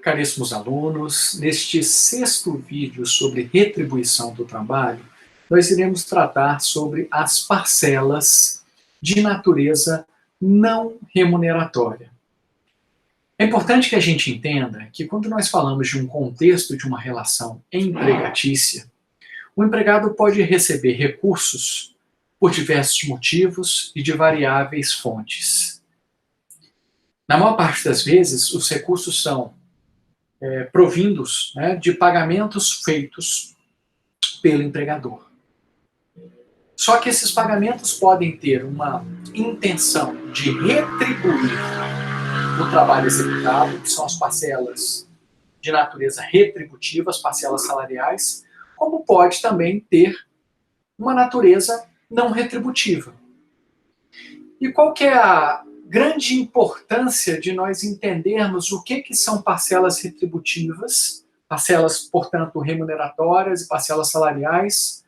Caríssimos alunos, neste sexto vídeo sobre retribuição do trabalho, nós iremos tratar sobre as parcelas de natureza não remuneratória. É importante que a gente entenda que quando nós falamos de um contexto de uma relação empregatícia, o empregado pode receber recursos por diversos motivos e de variáveis fontes. Na maior parte das vezes, os recursos são provindos de pagamentos feitos pelo empregador. Só que esses pagamentos podem ter uma intenção de retribuir o trabalho executado, que são as parcelas de natureza retributiva, as parcelas salariais, como pode também ter uma natureza não retributiva. E qual que é a grande importância de nós entendermos o que são parcelas retributivas, parcelas, portanto, remuneratórias e parcelas salariais,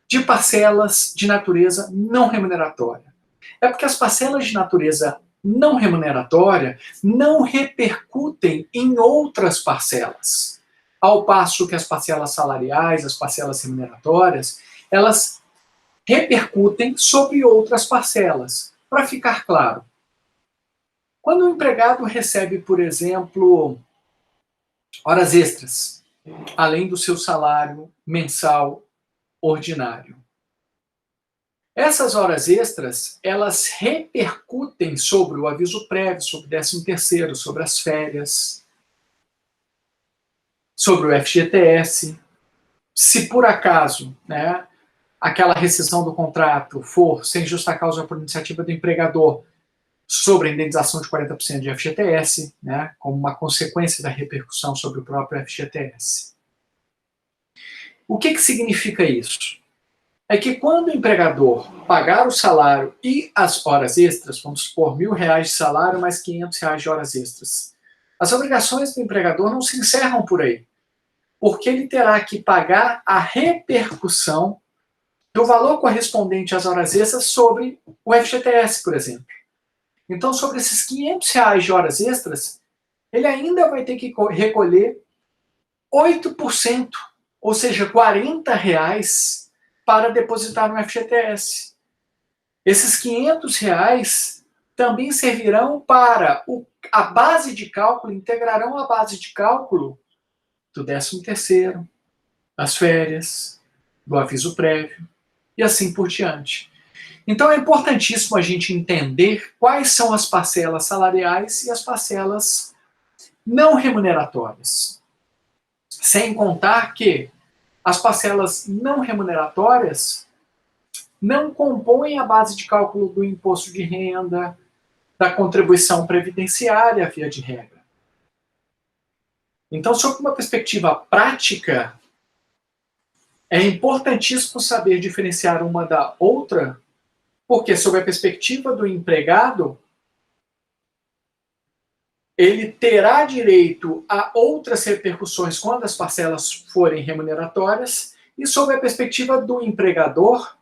de parcelas de natureza não remuneratória? É porque as parcelas de natureza não remuneratória não repercutem em outras parcelas, ao passo que as parcelas salariais, as parcelas remuneratórias, elas repercutem sobre outras parcelas. Para ficar claro, quando o empregado recebe, por exemplo, horas extras, além do seu salário mensal ordinário, essas horas extras, elas repercutem sobre o aviso prévio, sobre o 13º, sobre as férias, sobre o FGTS. Se por acaso, aquela rescisão do contrato for sem justa causa por iniciativa do empregador, sobre a indenização de 40% de FGTS, como uma consequência da repercussão sobre o próprio FGTS. O que significa isso? É que quando o empregador pagar o salário e as horas extras, vamos supor R$1.000 de salário mais R$500 de horas extras, as obrigações do empregador não se encerram por aí, porque ele terá que pagar a repercussão do valor correspondente às horas extras sobre o FGTS, por exemplo. Então, sobre esses R$500 de horas extras, ele ainda vai ter que recolher 8%, ou seja, R$40 para depositar no FGTS. Esses R$500 também servirão para a base de cálculo, integrarão a base de cálculo do 13º, das férias, do aviso prévio e assim por diante. Então é importantíssimo a gente entender quais são as parcelas salariais e as parcelas não remuneratórias. Sem contar que as parcelas não remuneratórias não compõem a base de cálculo do imposto de renda, da contribuição previdenciária, via de regra. Então, sob uma perspectiva prática, é importantíssimo saber diferenciar uma da outra, porque, sob a perspectiva do empregado, ele terá direito a outras repercussões quando as parcelas forem remuneratórias, e, sob a perspectiva do empregador,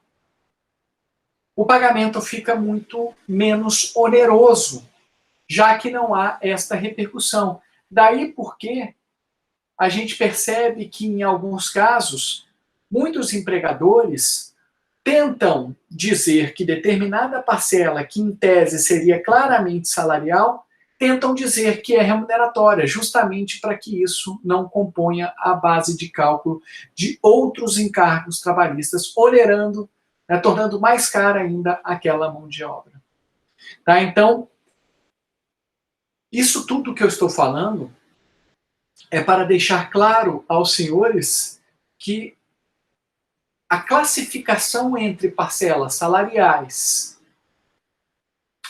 o pagamento fica muito menos oneroso, já que não há esta repercussão. Daí porque a gente percebe que, em alguns casos, muitos empregadores tentam dizer que determinada parcela, que em tese seria claramente salarial, tentam dizer que é remuneratória, justamente para que isso não componha a base de cálculo de outros encargos trabalhistas, onerando, tornando mais cara ainda aquela mão de obra. Tá? Então, isso tudo que eu estou falando é para deixar claro aos senhores que a classificação entre parcelas salariais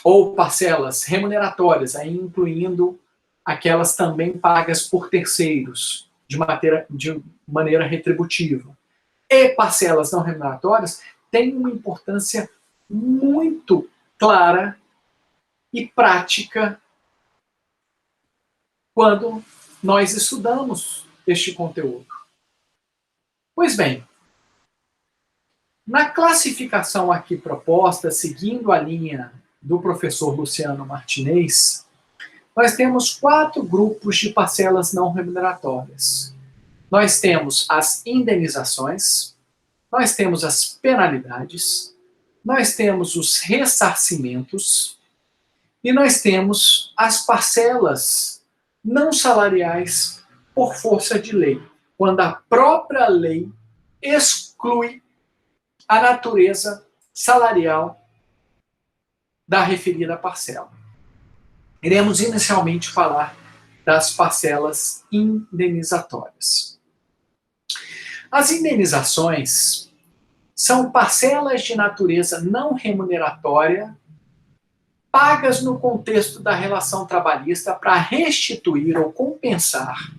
ou parcelas remuneratórias, aí incluindo aquelas também pagas por terceiros de maneira retributiva, e parcelas não remuneratórias, tem uma importância muito clara e prática quando nós estudamos este conteúdo. Pois bem, na classificação aqui proposta, seguindo a linha do professor Luciano Martinez, nós temos 4 grupos de parcelas não remuneratórias. Nós temos as indenizações, nós temos as penalidades, nós temos os ressarcimentos e nós temos as parcelas não salariais por força de lei, quando a própria lei exclui a natureza salarial da referida parcela. Iremos inicialmente falar das parcelas indenizatórias. As indenizações são parcelas de natureza não remuneratória pagas no contexto da relação trabalhista para restituir ou compensar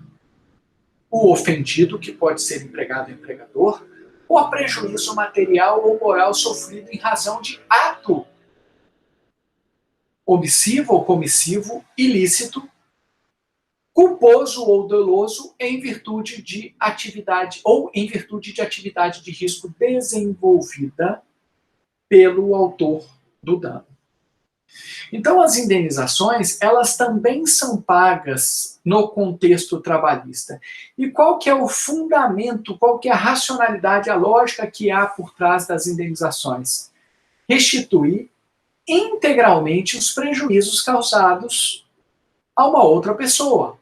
o ofendido, que pode ser empregado ou empregador, por prejuízo material ou moral sofrido em razão de ato omissivo ou comissivo, ilícito, culposo ou doloso em virtude de atividade ou em virtude de atividade de risco desenvolvida pelo autor do dano. Então, as indenizações, elas também são pagas no contexto trabalhista. E qual que é o fundamento, qual que é a racionalidade, a lógica que há por trás das indenizações? Restituir integralmente os prejuízos causados a uma outra pessoa,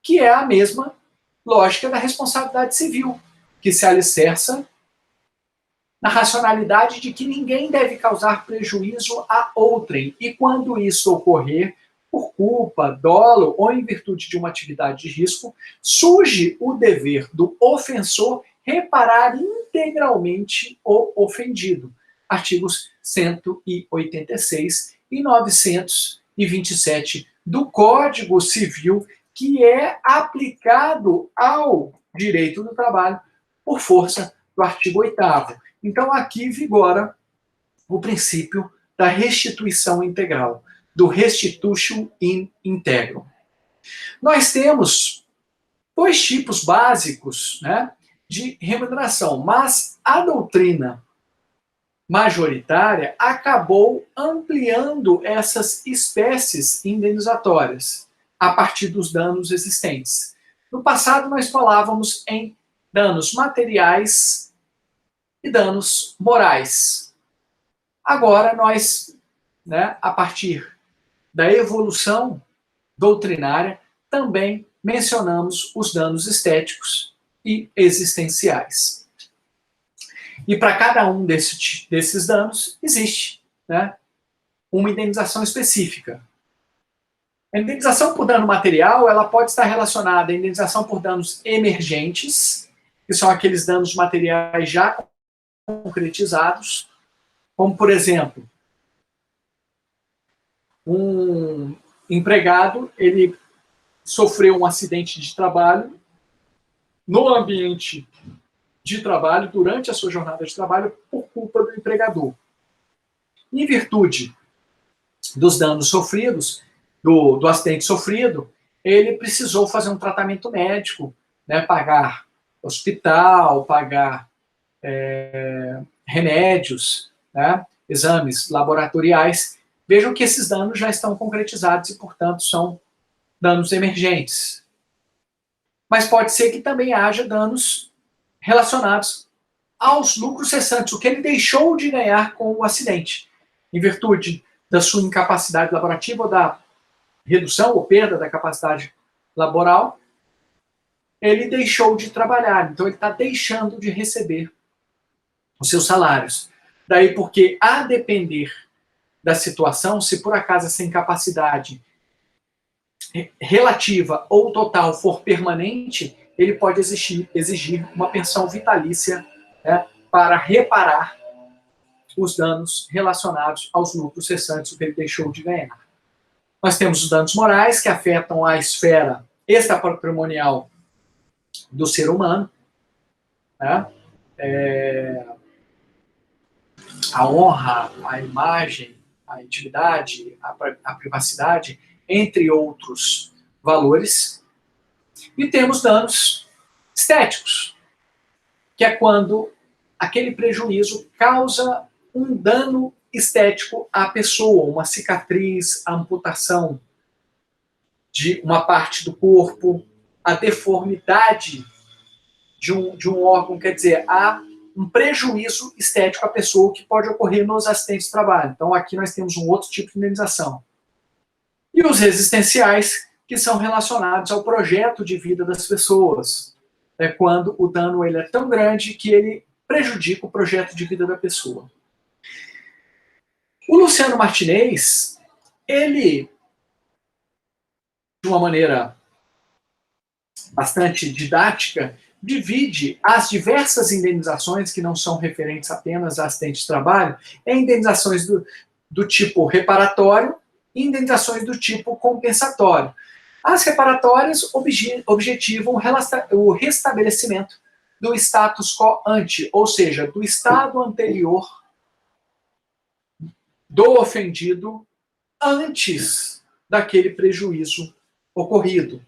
que é a mesma lógica da responsabilidade civil, que se alicerça na racionalidade de que ninguém deve causar prejuízo a outrem, e quando isso ocorrer, por culpa, dolo ou em virtude de uma atividade de risco, surge o dever do ofensor reparar integralmente o ofendido. Artigos 186 e 927 do Código Civil, que é aplicado ao direito do trabalho por força do artigo 8º. Então, aqui vigora o princípio da restituição integral, do restitutio in integrum. Nós temos 2 tipos básicos, né, de remuneração, mas a doutrina majoritária acabou ampliando essas espécies indenizatórias a partir dos danos existentes. No passado, nós falávamos em danos materiais e danos morais. Agora, nós, né, a partir da evolução doutrinária, também mencionamos os danos estéticos e existenciais. E para cada um desses danos, existe, né, uma indenização específica. A indenização por dano material, ela pode estar relacionada à indenização por danos emergentes, que são aqueles danos materiais já concretizados, como, por exemplo, um empregado, ele sofreu um acidente de trabalho no ambiente de trabalho, durante a sua jornada de trabalho, por culpa do empregador. Em virtude dos danos sofridos, do acidente sofrido, ele precisou fazer um tratamento médico, né, pagar hospital, pagar remédios, né, exames laboratoriais. Vejam que esses danos já estão concretizados e, portanto, são danos emergentes. Mas pode ser que também haja danos relacionados aos lucros cessantes, o que ele deixou de ganhar com o acidente, em virtude da sua incapacidade laborativa ou da redução ou perda da capacidade laboral, ele deixou de trabalhar, então ele está deixando de receber os seus salários. Daí porque, a depender da situação, se por acaso essa incapacidade relativa ou total for permanente, ele pode exigir uma pensão vitalícia, né, para reparar os danos relacionados aos lucros cessantes que ele deixou de ganhar. Nós temos os danos morais, que afetam a esfera extrapatrimonial do ser humano, né? A honra, a imagem, a intimidade, a privacidade, entre outros valores. E temos danos estéticos, que é quando aquele prejuízo causa um dano estético à pessoa, uma cicatriz, a amputação, de uma parte do corpo, a deformidade de um órgão, quer dizer, há um prejuízo estético à pessoa que pode ocorrer nos acidentes de trabalho. Então, aqui nós temos um outro tipo de indenização. E os resistenciais, que são relacionados ao projeto de vida das pessoas. É quando o dano ele é tão grande que ele prejudica o projeto de vida da pessoa. O Luciano Martinez, ele, de uma maneira bastante didática, divide as diversas indenizações, que não são referentes apenas a acidente de trabalho, em indenizações do tipo reparatório e indenizações do tipo compensatório. As reparatórias objetivam o restabelecimento do status quo ante, ou seja, do estado anterior do ofendido antes daquele prejuízo ocorrido.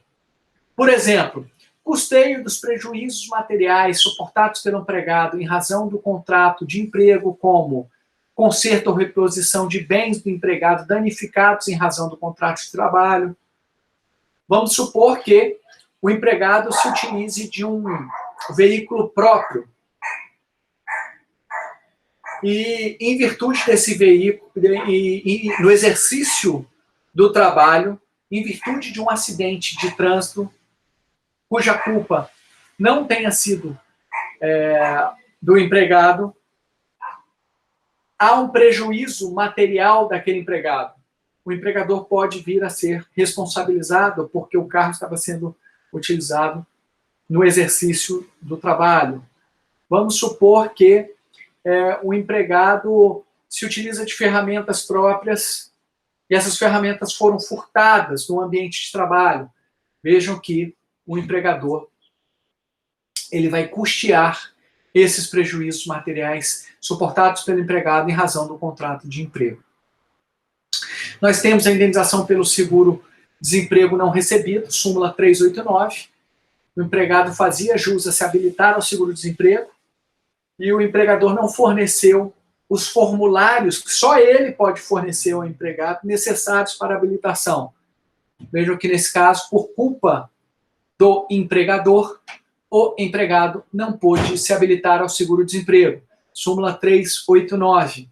Por exemplo, custeio dos prejuízos materiais suportados pelo empregado em razão do contrato de emprego, como conserto ou reposição de bens do empregado danificados em razão do contrato de trabalho. Vamos supor que o empregado se utilize de um veículo próprio e, em virtude desse veículo, e no exercício do trabalho, em virtude de um acidente de trânsito, cuja culpa não tenha sido do empregado, há um prejuízo material daquele empregado. O empregador pode vir a ser responsabilizado porque o carro estava sendo utilizado no exercício do trabalho. Vamos supor que o empregado se utiliza de ferramentas próprias e essas ferramentas foram furtadas no ambiente de trabalho. Vejam que o empregador ele vai custear esses prejuízos materiais suportados pelo empregado em razão do contrato de emprego. Nós temos a indenização pelo seguro-desemprego não recebido, súmula 389. O empregado fazia jus a se habilitar ao seguro-desemprego e o empregador não forneceu os formulários que só ele pode fornecer ao empregado necessários para a habilitação. Vejam que, nesse caso, por culpa do empregador, o empregado não pôde se habilitar ao seguro-desemprego. Súmula 389.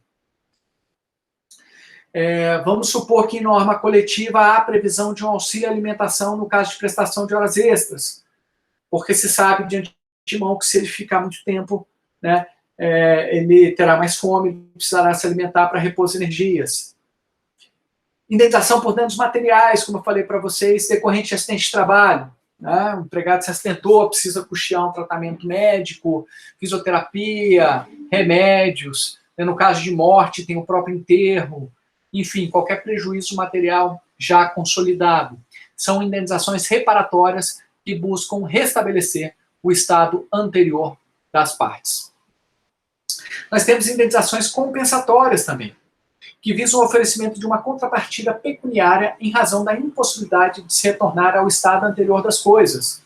Vamos supor que em norma coletiva há previsão de um auxílio alimentação no caso de prestação de horas extras, porque se sabe de antemão que se ele ficar muito tempo, né, ele terá mais fome, precisará se alimentar para repor as energias. Indenização por danos materiais, como eu falei para vocês, decorrente de acidente de trabalho. Né? O empregado se acidentou, precisa custear um tratamento médico, fisioterapia, remédios. No caso de morte, tem o próprio enterro. Enfim, qualquer prejuízo material já consolidado. São indenizações reparatórias que buscam restabelecer o estado anterior das partes. Nós temos indenizações compensatórias também, que visam o oferecimento de uma contrapartida pecuniária em razão da impossibilidade de se retornar ao estado anterior das coisas,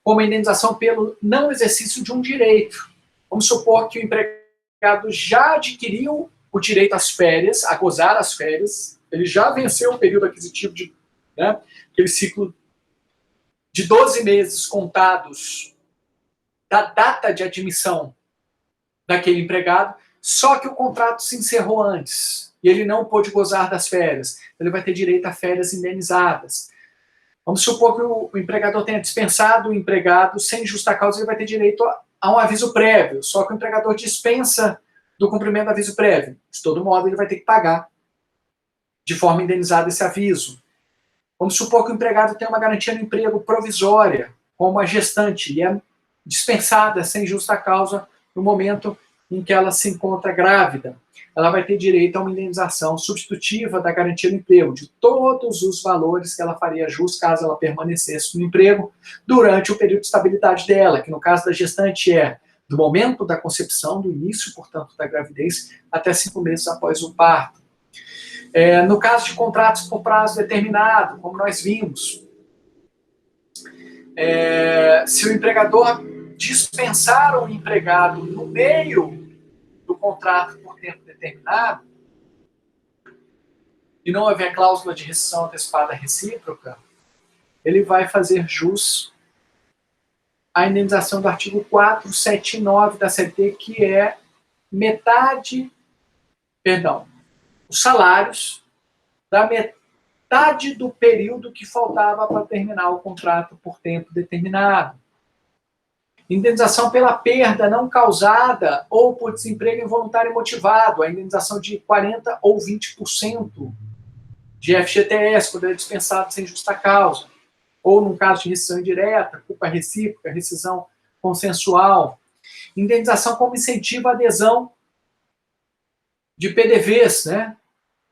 como a indenização pelo não exercício de um direito. Vamos supor que o empregado já adquiriu o direito às férias, a gozar as férias, ele já venceu o período aquisitivo de, né, aquele ciclo de 12 meses contados da data de admissão daquele empregado, só que o contrato se encerrou antes e ele não pôde gozar das férias. Ele vai ter direito a férias indenizadas. Vamos supor que o empregador tenha dispensado o empregado sem justa causa, ele vai ter direito a um aviso prévio, só que o empregador dispensa do cumprimento do aviso prévio. De todo modo, ele vai ter que pagar de forma indenizada esse aviso. Vamos supor que o empregado tem uma garantia no emprego provisória, como a gestante, e é dispensada sem justa causa no momento em que ela se encontra grávida. Ela vai ter direito a uma indenização substitutiva da garantia do emprego, de todos os valores que ela faria jus caso ela permanecesse no emprego durante o período de estabilidade dela, que no caso da gestante é do momento da concepção, do início, portanto, da gravidez, até 5 meses após o parto. No caso de contratos por prazo determinado, como nós vimos, se o empregador dispensar o empregado no meio do contrato por tempo determinado e não houver cláusula de rescisão antecipada recíproca, ele vai fazer jus à indenização do artigo 479 da CLT, que é os salários da metade do período que faltava para terminar o contrato por tempo determinado. Indenização pela perda não causada ou por desemprego involuntário e motivado, a indenização de 40% ou 20% de FGTS, quando é dispensado sem justa causa, ou num caso de rescisão indireta, culpa recíproca, rescisão consensual. Indenização como incentivo à adesão de PDVs, né?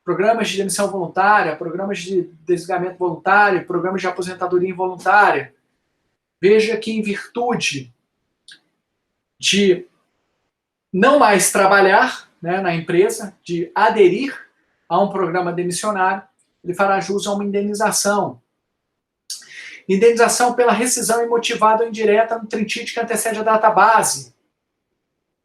Programas de demissão voluntária, programas de desligamento voluntário, programas de aposentadoria involuntária. Veja que em virtude de não mais trabalhar, né, na empresa, de aderir a um programa demissionário, ele fará jus a uma indenização. Indenização pela rescisão imotivada ou indireta no trintite que antecede a data base,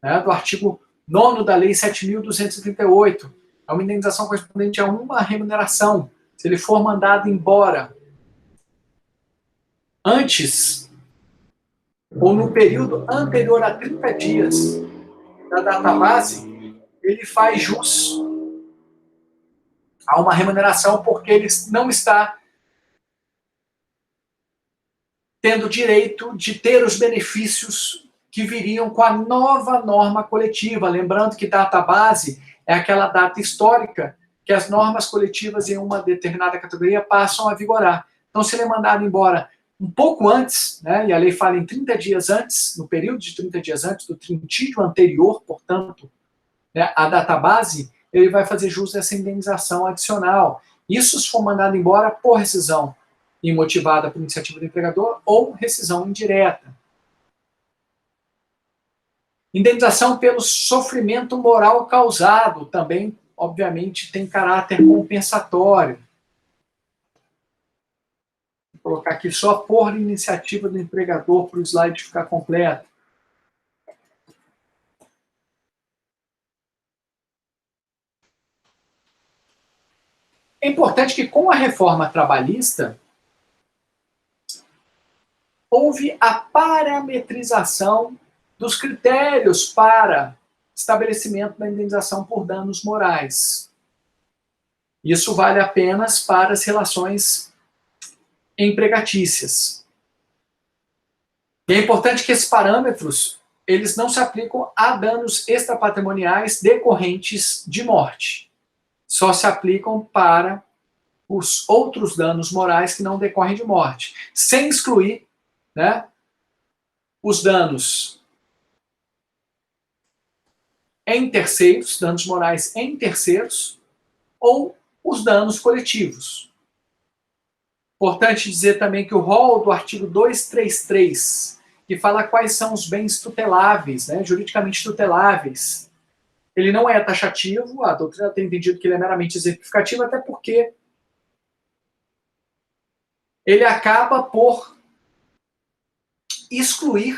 né, do artigo 9º da Lei 7.238. É uma indenização correspondente a uma remuneração, se ele for mandado embora antes ou no período anterior a 30 dias da data base, ele faz jus a uma remuneração porque ele não está tendo direito de ter os benefícios que viriam com a nova norma coletiva. Lembrando que data base é aquela data histórica que as normas coletivas em uma determinada categoria passam a vigorar. Então, se ele é mandado embora um pouco antes, né, e a lei fala em 30 dias antes, no período de 30 dias antes do trintídio anterior, portanto, né, a data base, ele vai fazer jus a essa indenização adicional. Isso se for mandado embora por rescisão imotivada por iniciativa do empregador ou rescisão indireta. Indenização pelo sofrimento moral causado também, obviamente, tem caráter compensatório. Vou colocar aqui só por iniciativa do empregador para o slide ficar completo. É importante que, com a reforma trabalhista, houve a parametrização dos critérios para estabelecimento da indenização por danos morais. Isso vale apenas para as relações empregatícias. E é importante que esses parâmetros, eles não se aplicam a danos extrapatrimoniais decorrentes de morte. Só se aplicam para os outros danos morais que não decorrem de morte, sem excluir, né, os danos em terceiros, danos morais em terceiros, ou os danos coletivos. Importante dizer também que o rol do artigo 233, que fala quais são os bens tuteláveis, né, juridicamente tuteláveis, ele não é taxativo, a doutrina tem entendido que ele é meramente exemplificativo, até porque ele acaba por excluir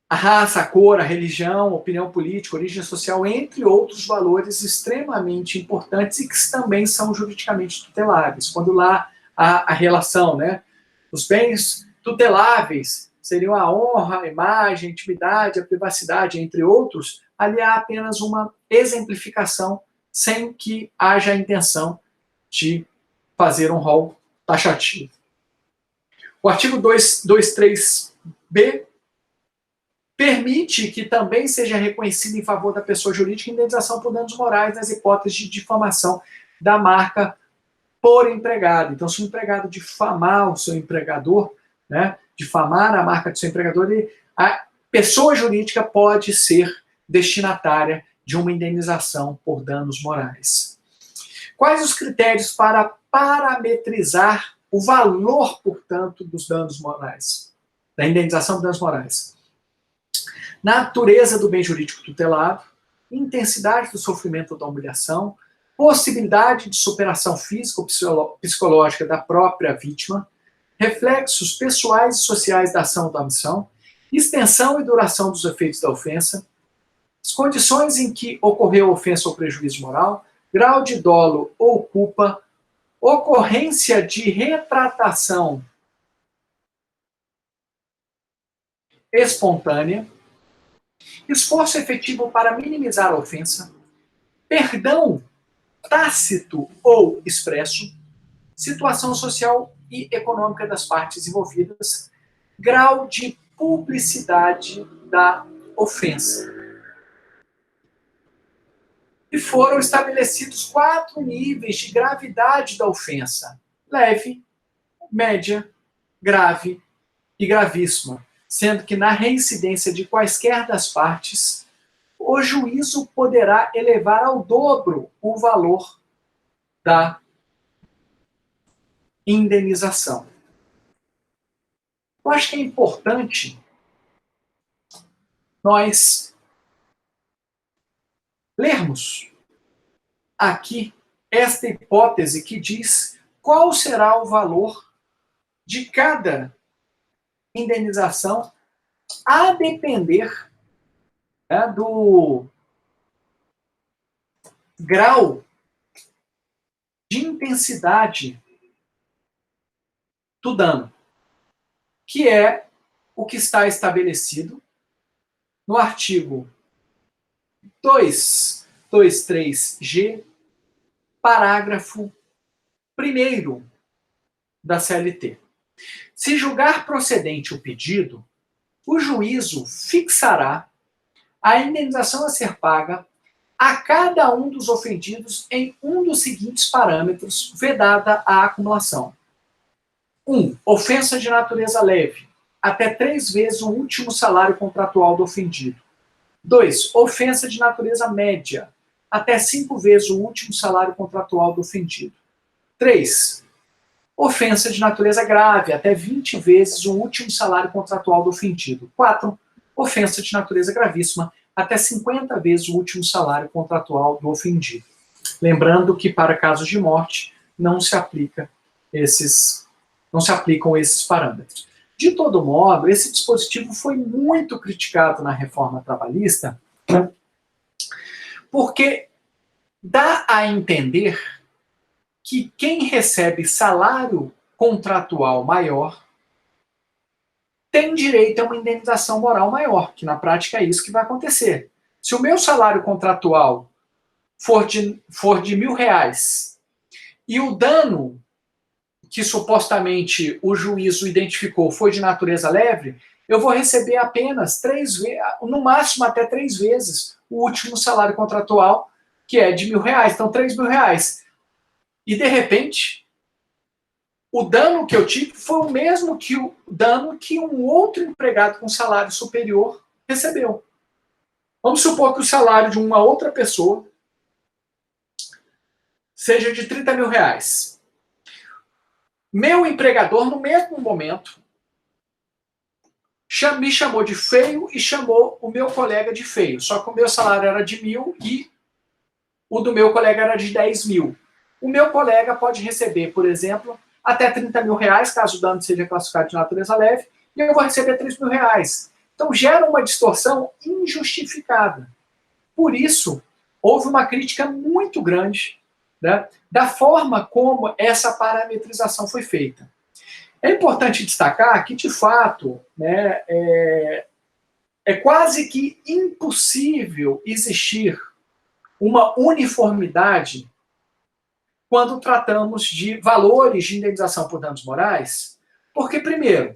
a raça, a cor, a religião, a opinião política, a origem social, entre outros valores extremamente importantes e que também são juridicamente tuteláveis. Quando lá a relação, né, os bens tuteláveis seriam a honra, a imagem, a intimidade, a privacidade, entre outros, ali há apenas uma exemplificação sem que haja a intenção de fazer um rol taxativo. O artigo 223b permite que também seja reconhecido em favor da pessoa jurídica indenização por danos morais nas hipóteses de difamação da marca por empregado. Então, se o empregado difamar o seu empregador, né, difamar a marca do seu empregador, a pessoa jurídica pode ser destinatária de uma indenização por danos morais. Quais os critérios para parametrizar o valor, portanto, dos danos morais, da indenização por danos morais? Natureza do bem jurídico tutelado, intensidade do sofrimento ou da humilhação, possibilidade de superação física ou psicológica da própria vítima, reflexos pessoais e sociais da ação ou da omissão, extensão e duração dos efeitos da ofensa, as condições em que ocorreu a ofensa ou prejuízo moral, grau de dolo ou culpa, ocorrência de retratação espontânea, esforço efetivo para minimizar a ofensa, perdão tácito ou expresso, situação social e econômica das partes envolvidas, grau de publicidade da ofensa. E foram estabelecidos 4 níveis de gravidade da ofensa: leve, média, grave e gravíssima, sendo que na reincidência de quaisquer das partes, o juízo poderá elevar ao dobro o valor da indenização. Eu acho que é importante nós lermos aqui esta hipótese que diz qual será o valor de cada indenização a depender, né, do grau de intensidade do dano, que é o que está estabelecido no artigo 223G, parágrafo 1º da CLT. Se julgar procedente o pedido, o juízo fixará a indenização a ser paga a cada um dos ofendidos em um dos seguintes parâmetros, vedada a acumulação. 1. Ofensa de natureza leve, até 3 vezes o último salário contratual do ofendido. 2. Ofensa de natureza média, até 5 vezes o último salário contratual do ofendido. 3. Ofensa de natureza grave, até 20 vezes o último salário contratual do ofendido. 4. Ofensa de natureza gravíssima, até 50 vezes o último salário contratual do ofendido. Lembrando que para casos de morte não se aplicam esses parâmetros. De todo modo, esse dispositivo foi muito criticado na reforma trabalhista, né, porque dá a entender que quem recebe salário contratual maior tem direito a uma indenização moral maior, que na prática é isso que vai acontecer. Se o meu salário contratual for de R$1.000 e o dano que supostamente o juízo identificou foi de natureza leve, eu vou receber apenas 3 vezes, no máximo até 3 vezes o último salário contratual, que é de R$1.000, então R$3.000. E de repente, o dano que eu tive foi o mesmo que o dano que um outro empregado com salário superior recebeu. Vamos supor que o salário de uma outra pessoa seja de R$30.000. Meu empregador, no mesmo momento, me chamou de feio e chamou o meu colega de feio. Só que o meu salário era de 1.000 e o do meu colega era de 10.000. O meu colega pode receber, por exemplo, até R$30.000, caso o dano seja classificado de natureza leve, e eu vou receber R$3.000. Então gera uma distorção injustificada. Por isso, houve uma crítica muito grande, né, da forma como essa parametrização foi feita. É importante destacar que, de fato, né, é quase que impossível existir uma uniformidade quando tratamos de valores de indenização por danos morais, porque, primeiro,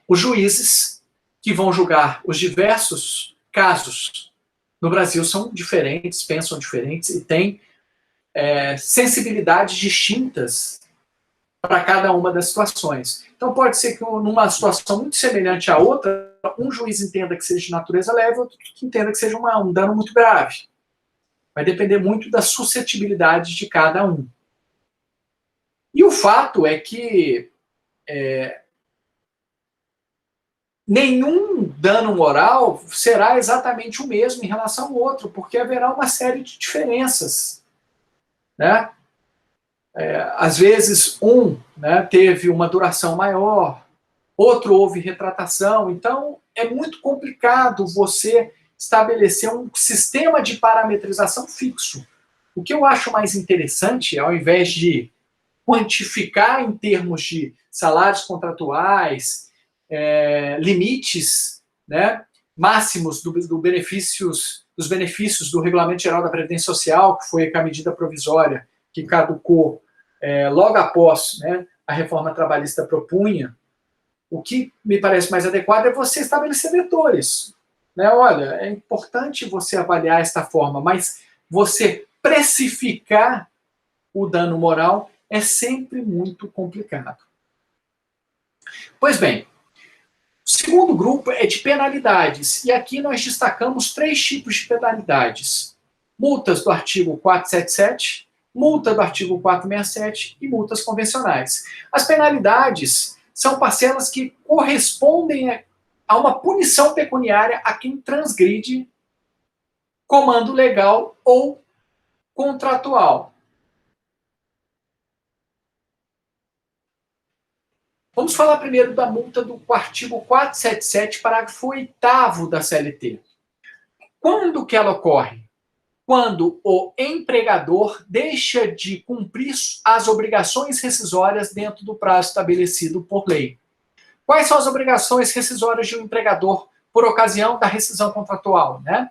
os juízes que vão julgar os diversos casos no Brasil são diferentes, pensam diferentes e têm sensibilidades distintas para cada uma das situações. Então pode ser que numa situação muito semelhante à outra, um juiz entenda que seja de natureza leve, outro que entenda que seja um dano muito grave. Vai depender muito da suscetibilidade de cada um. E o fato é que nenhum dano moral será exatamente o mesmo em relação ao outro, porque haverá uma série de diferenças, né? Às vezes, né, teve uma duração maior, outro houve retratação, então é muito complicado você estabelecer um sistema de parametrização fixo. O que eu acho mais interessante, ao invés de quantificar em termos de salários contratuais, limites, né, máximos dos benefícios do Regulamento Geral da Previdência Social, que foi a medida provisória que caducou logo após, né, a reforma trabalhista propunha, o que me parece mais adequado é você estabelecer vetores. Né? Olha, é importante você avaliar esta forma, mas você precificar o dano moral é sempre muito complicado. Pois bem, o segundo grupo é de penalidades, e aqui nós destacamos 3 tipos de penalidades. Multas do artigo 477, multa do artigo 467 e multas convencionais. As penalidades são parcelas que correspondem a uma punição pecuniária a quem transgride comando legal ou contratual. Vamos falar primeiro da multa do artigo 477, parágrafo 8º da CLT. Quando que ela ocorre? Quando o empregador deixa de cumprir as obrigações rescisórias dentro do prazo estabelecido por lei. Quais são as obrigações rescisórias de um empregador por ocasião da rescisão contratual? Né?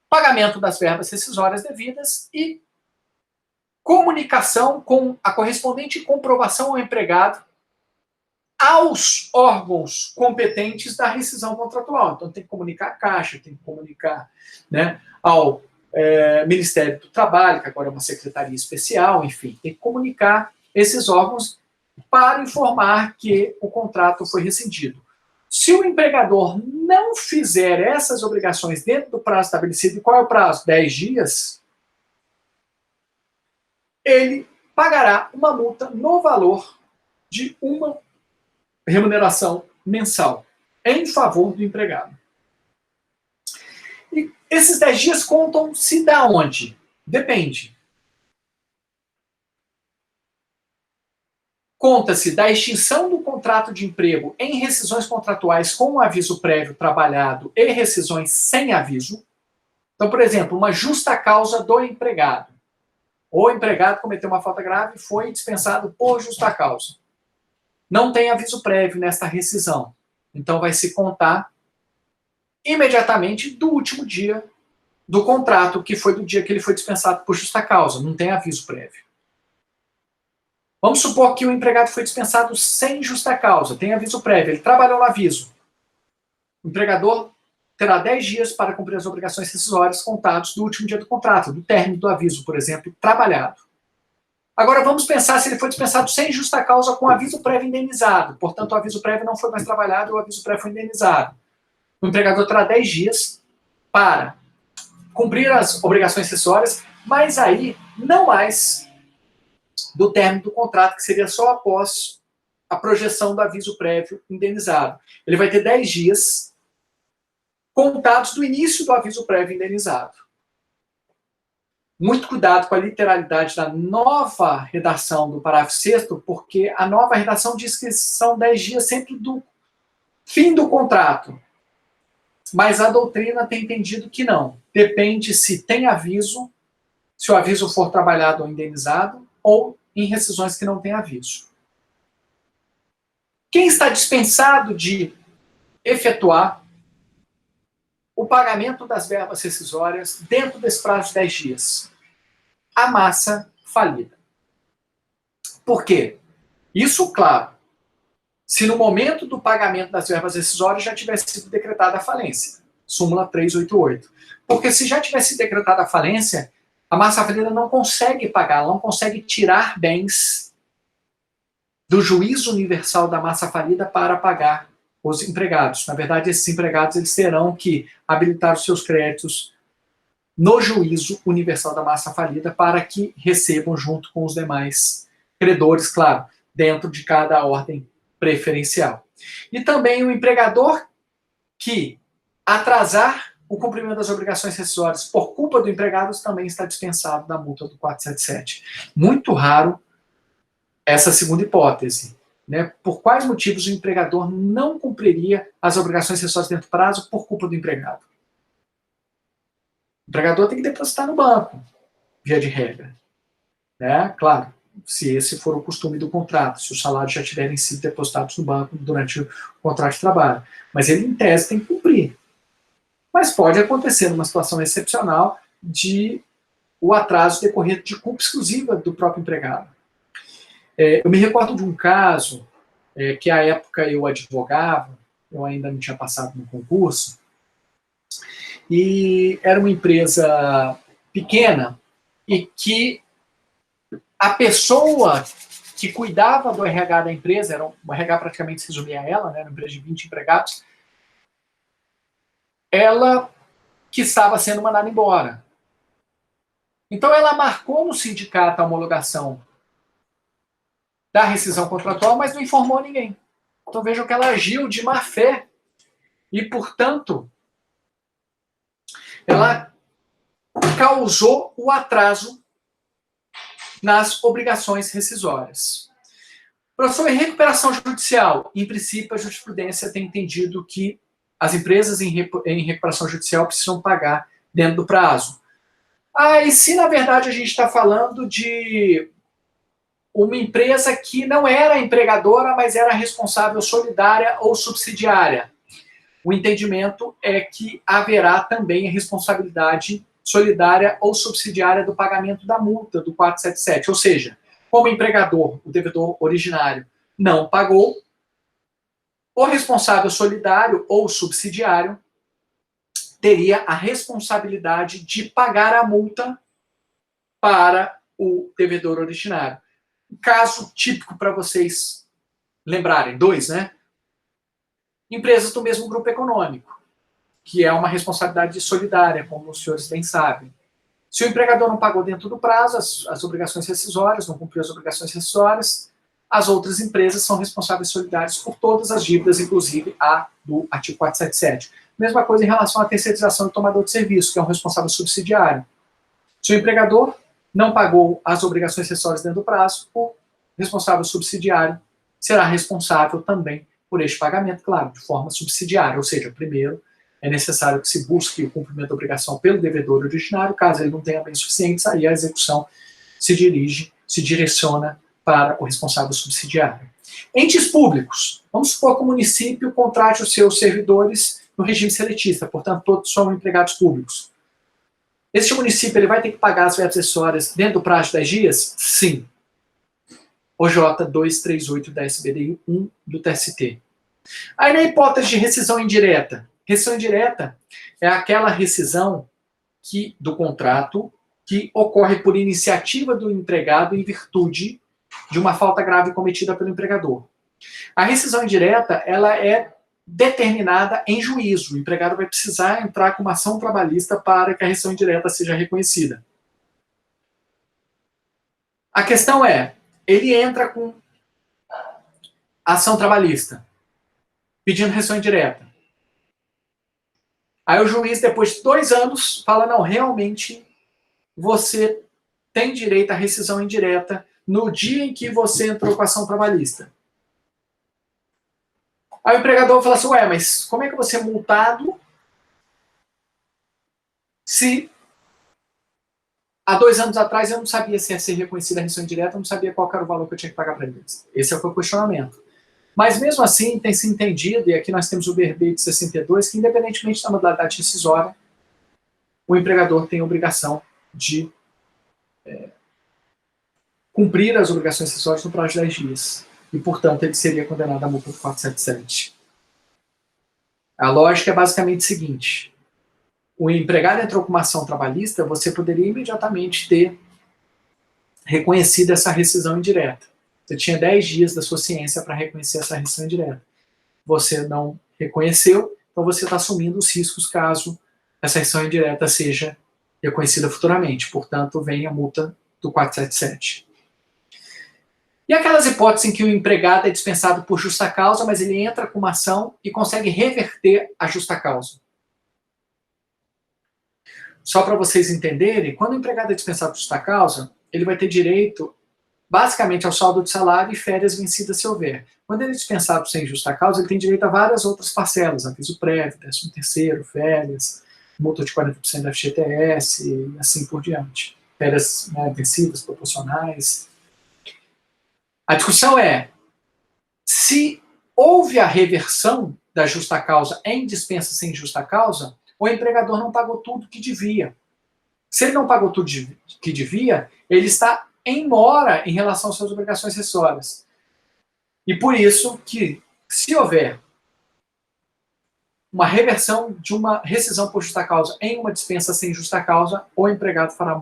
Pagamento das verbas rescisórias devidas e comunicação com a correspondente comprovação ao empregado aos órgãos competentes da rescisão contratual. Então, tem que comunicar à Caixa, tem que comunicar, né, ao Ministério do Trabalho, que agora é uma secretaria especial, enfim, tem que comunicar esses órgãos para informar que o contrato foi rescindido. Se o empregador não fizer essas obrigações dentro do prazo estabelecido, e qual é o prazo? 10 dias, ele pagará uma multa no valor de uma remuneração mensal em favor do empregado. E esses 10 dias contam-se da onde? Depende. Conta-se da extinção do contrato de emprego em rescisões contratuais com aviso prévio trabalhado e rescisões sem aviso. Então, por exemplo, uma justa causa do empregado. O empregado cometeu uma falta grave e foi dispensado por justa causa. Não tem aviso prévio nesta rescisão. Então, vai se contar imediatamente do último dia do contrato, que foi do dia que ele foi dispensado por justa causa. Não tem aviso prévio. Vamos supor que o empregado foi dispensado sem justa causa, tem aviso prévio, ele trabalhou no aviso. O empregador terá 10 dias para cumprir as obrigações rescisórias contados do último dia do contrato, do término do aviso, por exemplo, trabalhado. Agora vamos pensar se ele foi dispensado sem justa causa com aviso prévio indenizado. Portanto, o aviso prévio não foi mais trabalhado e o aviso prévio foi indenizado. O empregador terá 10 dias para cumprir as obrigações rescisórias, mas aí não mais do término do contrato, que seria só após a projeção do aviso prévio indenizado. Ele vai ter 10 dias contados do início do aviso prévio indenizado. Muito cuidado com a literalidade da nova redação do parágrafo 6º, porque a nova redação diz que são 10 dias sempre do fim do contrato. Mas a doutrina tem entendido que não. Depende se tem aviso, se o aviso for trabalhado ou indenizado, ou em rescisões que não tem aviso. Quem está dispensado de efetuar o pagamento das verbas rescisórias dentro desse prazo de 10 dias? A massa falida. Por quê? Isso, claro, se no momento do pagamento das verbas rescisórias já tivesse sido decretada a falência. Súmula 388. Porque se já tivesse sido decretada a falência, a massa falida não consegue pagar, não consegue tirar bens do juízo universal da massa falida para pagar os empregados. Na verdade, esses empregados eles terão que habilitar os seus créditos no juízo universal da massa falida para que recebam junto com os demais credores, claro, dentro de cada ordem preferencial. E também o empregador que atrasar o cumprimento das obrigações rescisórias por culpa do empregado também está dispensado da multa do 477. Muito raro essa segunda hipótese. Né? Por quais motivos o empregador não cumpriria as obrigações rescisórias dentro do prazo por culpa do empregado? O empregador tem que depositar no banco via de regra. Né? Claro, se esse for o costume do contrato, se os salários já tiverem sido depositados no banco durante o contrato de trabalho. Mas ele, em tese, tem que cumprir. Mas pode acontecer numa situação excepcional de o atraso decorrer de culpa exclusiva do próprio empregado. Eu me recordo de um caso que, à época, eu advogava, eu ainda não tinha passado no concurso, e era uma empresa pequena e que a pessoa que cuidava do RH da empresa, o RH praticamente se resumia a ela, né, era uma empresa de 20 empregados, ela que estava sendo mandada embora. Então ela marcou no sindicato a homologação da rescisão contratual, mas não informou ninguém. Então vejam que ela agiu de má fé e, portanto, ela causou o atraso nas obrigações rescisórias. Professor, em recuperação judicial, em princípio a jurisprudência tem entendido que as empresas em recuperação judicial precisam pagar dentro do prazo. E se na verdade a gente está falando de uma empresa que não era empregadora, mas era responsável solidária ou subsidiária? O entendimento é que haverá também a responsabilidade solidária ou subsidiária do pagamento da multa do 477. Ou seja, como empregador, o devedor originário não pagou, o responsável solidário ou subsidiário teria a responsabilidade de pagar a multa para o devedor originário. Um caso típico para vocês lembrarem, dois, né? Empresas do mesmo grupo econômico, que é uma responsabilidade solidária, como os senhores bem sabem. Se o empregador não pagou dentro do prazo as obrigações rescisórias, não cumpriu as obrigações rescisórias, as outras empresas são responsáveis solidárias por todas as dívidas, inclusive a do artigo 477. Mesma coisa em relação à terceirização do tomador de serviço, que é um responsável subsidiário. Se o empregador não pagou as obrigações rescisórias dentro do prazo, o responsável subsidiário será responsável também por este pagamento, claro, de forma subsidiária, ou seja, primeiro é necessário que se busque o cumprimento da obrigação pelo devedor originário, caso ele não tenha bens suficientes, aí a execução se direciona para o responsável subsidiário. Entes públicos. Vamos supor que o município contrate os seus servidores no regime seletista, portanto, todos são empregados públicos. Este município ele vai ter que pagar as verbas acessórias dentro do prazo de 10 dias? Sim. OJ 238 da SBDI 1 do TST. Aí, na hipótese de rescisão indireta. Rescisão indireta é aquela rescisão do contrato que ocorre por iniciativa do empregado em virtude de uma falta grave cometida pelo empregador. A rescisão indireta, ela é determinada em juízo. O empregado vai precisar entrar com uma ação trabalhista para que a rescisão indireta seja reconhecida. A questão é, ele entra com ação trabalhista, pedindo rescisão indireta. Aí o juiz, depois de 2 anos, fala, não, realmente você tem direito à rescisão indireta no dia em que você entrou com a ação trabalhista. Aí o empregador fala assim, mas como é que eu vou ser multado se há 2 anos atrás eu não sabia se ia ser reconhecida a rescisão indireta, eu não sabia qual era o valor que eu tinha que pagar para eles. Esse foi o questionamento. Mas mesmo assim tem se entendido, e aqui nós temos o verbete 62, que independentemente da modalidade rescisória, o empregador tem a obrigação de cumprir as obrigações rescisórias no prazo de 10 dias. E, portanto, ele seria condenado à multa do 477. A lógica é basicamente a seguinte. O empregado entrou com uma ação trabalhista, você poderia imediatamente ter reconhecido essa rescisão indireta. Você tinha 10 dias da sua ciência para reconhecer essa rescisão indireta. Você não reconheceu, então você está assumindo os riscos caso essa rescisão indireta seja reconhecida futuramente. Portanto, vem a multa do 477. E aquelas hipóteses em que o empregado é dispensado por justa causa, mas ele entra com uma ação e consegue reverter a justa causa. Só para vocês entenderem, quando o empregado é dispensado por justa causa, ele vai ter direito, basicamente, ao saldo de salário e férias vencidas se houver. Quando ele é dispensado sem justa causa, ele tem direito a várias outras parcelas, aviso prévio, 13º, férias, multa de 40% da FGTS e assim por diante. férias, né, intensivas, proporcionais. A discussão é se houve a reversão da justa causa em dispensa sem justa causa, o empregador não pagou tudo que devia. Se ele não pagou tudo que devia, ele está em mora em relação às suas obrigações rescisórias. E por isso que, se houver uma reversão de uma rescisão por justa causa em uma dispensa sem justa causa, o empregado fará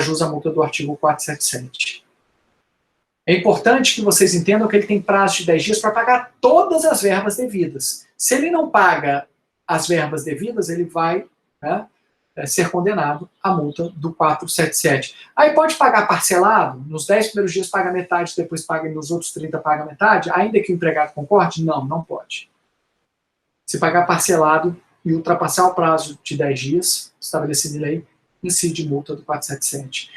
jus à multa do artigo 477. É importante que vocês entendam que ele tem prazo de 10 dias para pagar todas as verbas devidas. Se ele não paga as verbas devidas, ele vai, né, ser condenado à multa do 477. Aí pode pagar parcelado, nos 10 primeiros dias paga metade, depois paga nos outros 30 paga metade, ainda que o empregado concorde? Não, não pode. Se pagar parcelado e ultrapassar o prazo de 10 dias, estabelecido em lei, incide multa do 477.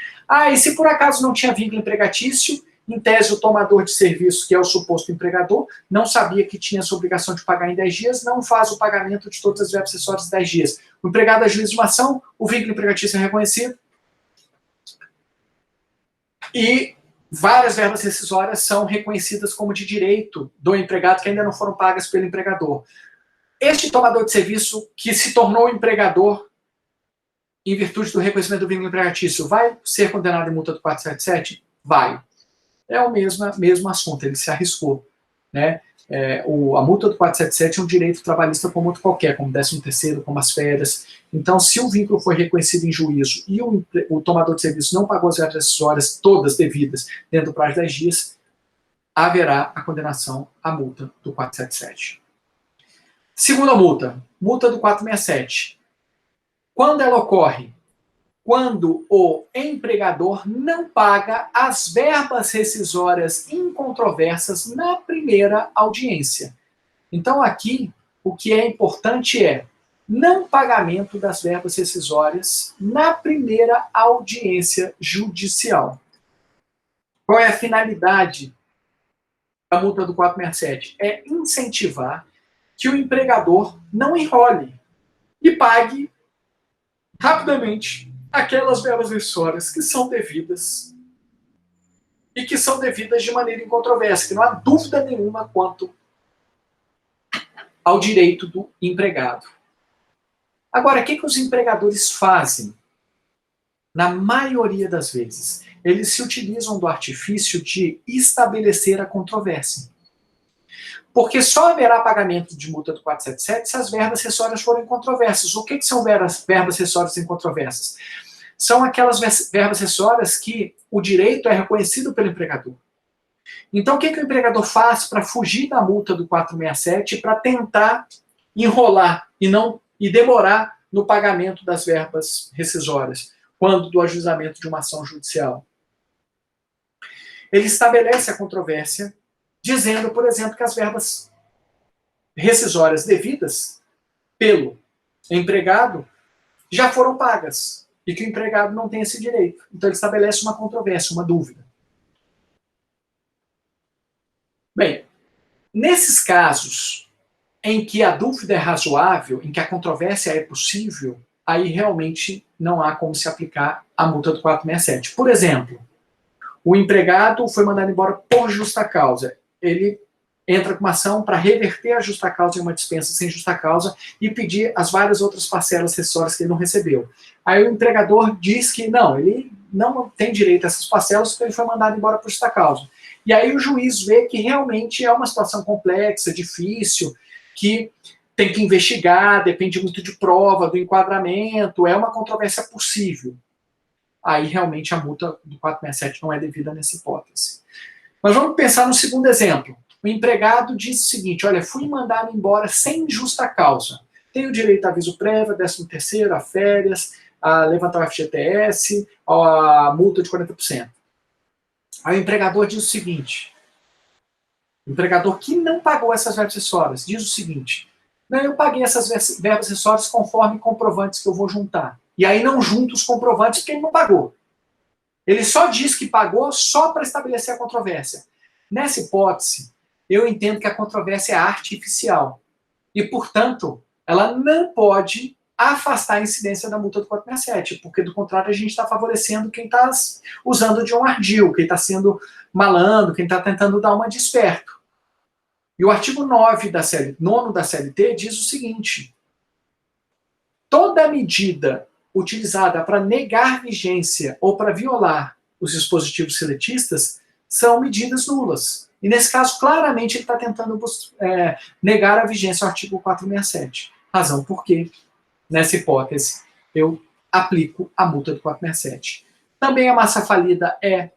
E se por acaso não tinha vínculo empregatício, em tese o tomador de serviço, que é o suposto empregador, não sabia que tinha essa obrigação de pagar em 10 dias, não faz o pagamento de todas as verbas acessórias em 10 dias. O empregado ajuiza uma ação, o vínculo empregatício é reconhecido, e várias verbas rescisórias são reconhecidas como de direito do empregado, que ainda não foram pagas pelo empregador. Este tomador de serviço que se tornou empregador em virtude do reconhecimento do vínculo empregatício vai ser condenado em multa do 477? Vai. É o mesmo assunto, ele se arriscou. Né? A multa do 477 é um direito trabalhista como outro qualquer, como 13º, como as férias. Então, se o vínculo foi reconhecido em juízo e o tomador de serviço não pagou as verbas acessórias todas devidas dentro do prazo de 10 dias, haverá a condenação à multa do 477. Segunda multa do 467. Quando ela ocorre? Quando o empregador não paga as verbas rescisórias incontroversas na primeira audiência. Então, aqui, o que é importante é não pagamento das verbas rescisórias na primeira audiência judicial. Qual é a finalidade da multa do 467? É incentivar que o empregador não enrole e pague rapidamente aquelas verbas rescisórias que são devidas e que são devidas de maneira incontroversa, que não há dúvida nenhuma quanto ao direito do empregado. Agora, o que os empregadores fazem? Na maioria das vezes, eles se utilizam do artifício de estabelecer a controvérsia. Porque só haverá pagamento de multa do 477 se as verbas rescisórias forem controversas. O que são verbas rescisórias incontroversas? São aquelas verbas rescisórias que o direito é reconhecido pelo empregador. Então, o que o empregador faz para fugir da multa do 467 para tentar enrolar e demorar no pagamento das verbas rescisórias, quando do ajuizamento de uma ação judicial? Ele estabelece a controvérsia dizendo, por exemplo, que as verbas rescisórias devidas pelo empregado já foram pagas e que o empregado não tem esse direito. Então ele estabelece uma controvérsia, uma dúvida. Bem, nesses casos em que a dúvida é razoável, em que a controvérsia é possível, aí realmente não há como se aplicar a multa do 467. Por exemplo, o empregado foi mandado embora por justa causa. Ele entra com uma ação para reverter a justa causa em uma dispensa sem justa causa e pedir as várias outras parcelas rescisórias que ele não recebeu. Aí o empregador diz que não, ele não tem direito a essas parcelas porque ele foi mandado embora por justa causa. E aí o juiz vê que realmente é uma situação complexa, difícil, que tem que investigar, depende muito de prova, do enquadramento, é uma controvérsia possível. Aí realmente a multa do 467 não é devida nessa hipótese. Mas vamos pensar no segundo exemplo. O empregado diz o seguinte: olha, fui mandado embora sem justa causa. Tenho direito a aviso prévio, 13º, a férias, a levantar o FGTS, a multa de 40%. Aí o empregador diz o seguinte, o empregador que não pagou essas verbas acessórias, diz o seguinte: não, eu paguei essas verbas acessórias conforme comprovantes que eu vou juntar. E aí não junta os comprovantes porque ele não pagou. Ele só diz que pagou só para estabelecer a controvérsia. Nessa hipótese, eu entendo que a controvérsia é artificial. E, portanto, ela não pode afastar a incidência da multa do 467, porque do contrário a gente está favorecendo quem está usando de um ardil, quem está sendo malandro, quem está tentando dar uma de esperto. E o artigo 9 9º da CLT diz o seguinte: toda medida utilizada para negar vigência ou para violar os dispositivos seletistas são medidas nulas. E nesse caso, claramente, ele está tentando negar a vigência ao artigo 467. Razão por que, nessa hipótese, eu aplico a multa do 467. Também a massa falida é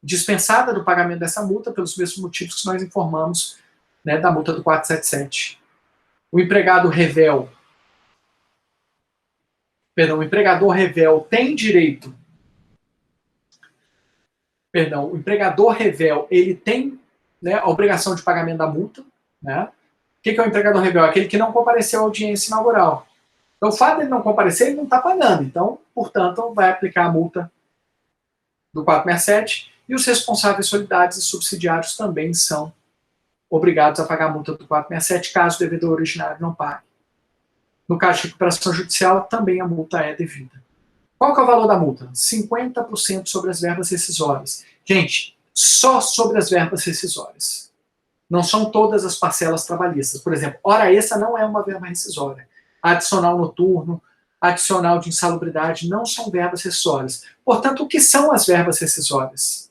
dispensada do pagamento dessa multa pelos mesmos motivos que nós informamos, né, da multa do 477. O empregador revel tem direito. O empregador revel, ele tem, né, a obrigação de pagamento da multa. Né? O que é o empregador revel? Aquele que não compareceu à audiência inaugural. Então, o fato de ele não comparecer, ele não está pagando. Então, portanto, vai aplicar a multa do 467 e os responsáveis solidários e subsidiários também são obrigados a pagar a multa do 467, caso o devedor originário não pague. No caso de recuperação judicial, também a multa é devida. Qual que é o valor da multa? 50% sobre as verbas rescisórias. Gente, só sobre as verbas rescisórias. Não são todas as parcelas trabalhistas. Por exemplo, hora extra não é uma verba rescisória. Adicional noturno, adicional de insalubridade, não são verbas rescisórias. Portanto, o que são as verbas rescisórias?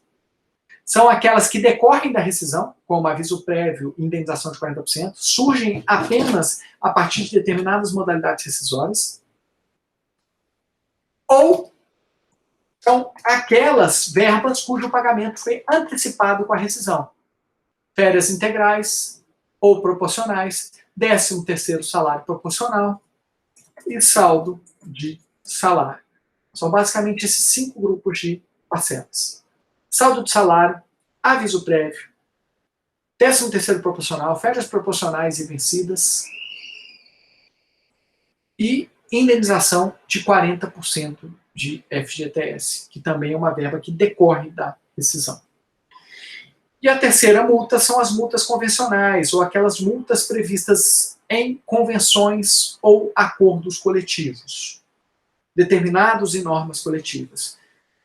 São aquelas que decorrem da rescisão, como aviso prévio e indenização de 40%, surgem apenas a partir de determinadas modalidades rescisórias, ou são aquelas verbas cujo pagamento foi antecipado com a rescisão. Férias integrais ou proporcionais, 13º salário proporcional e saldo de salário. São basicamente esses 5 grupos de parcelas. Saldo de salário, aviso prévio, 13º proporcional, férias proporcionais e vencidas e indenização de 40% de FGTS, que também é uma verba que decorre da rescisão. E a terceira multa são as multas convencionais, ou aquelas multas previstas em convenções ou acordos coletivos, determinados em normas coletivas.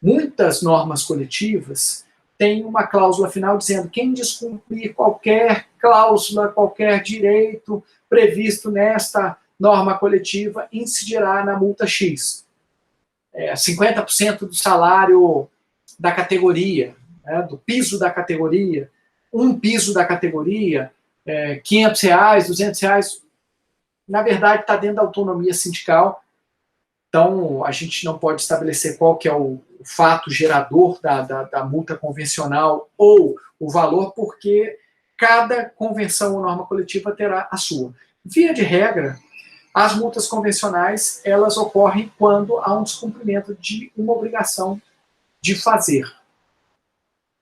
Muitas normas coletivas têm uma cláusula final dizendo que quem descumprir qualquer cláusula, qualquer direito previsto nesta norma coletiva incidirá na multa X. 50% do salário da categoria, né, do piso da categoria, um piso da categoria, R$500, R$200, na verdade está dentro da autonomia sindical. Então, a gente não pode estabelecer qual que é o fato gerador da multa convencional ou o valor, porque cada convenção ou norma coletiva terá a sua. Via de regra, as multas convencionais, elas ocorrem quando há um descumprimento de uma obrigação de fazer,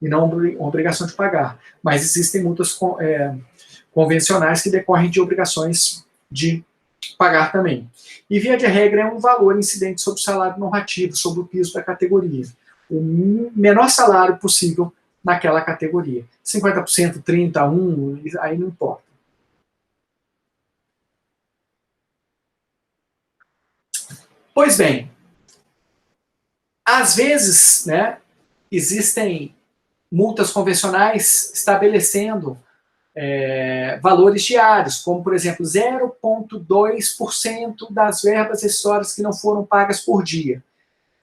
e não uma obrigação de pagar. Mas existem multas convencionais que decorrem de obrigações de pagar também. E, via de regra, é um valor incidente sobre o salário normativo, sobre o piso da categoria. O menor salário possível naquela categoria. 50%, 30%, 1%, aí não importa. Pois bem, às vezes, né, existem multas convencionais estabelecendo valores diários, como, por exemplo, 0,2% das verbas rescisórias que não foram pagas por dia.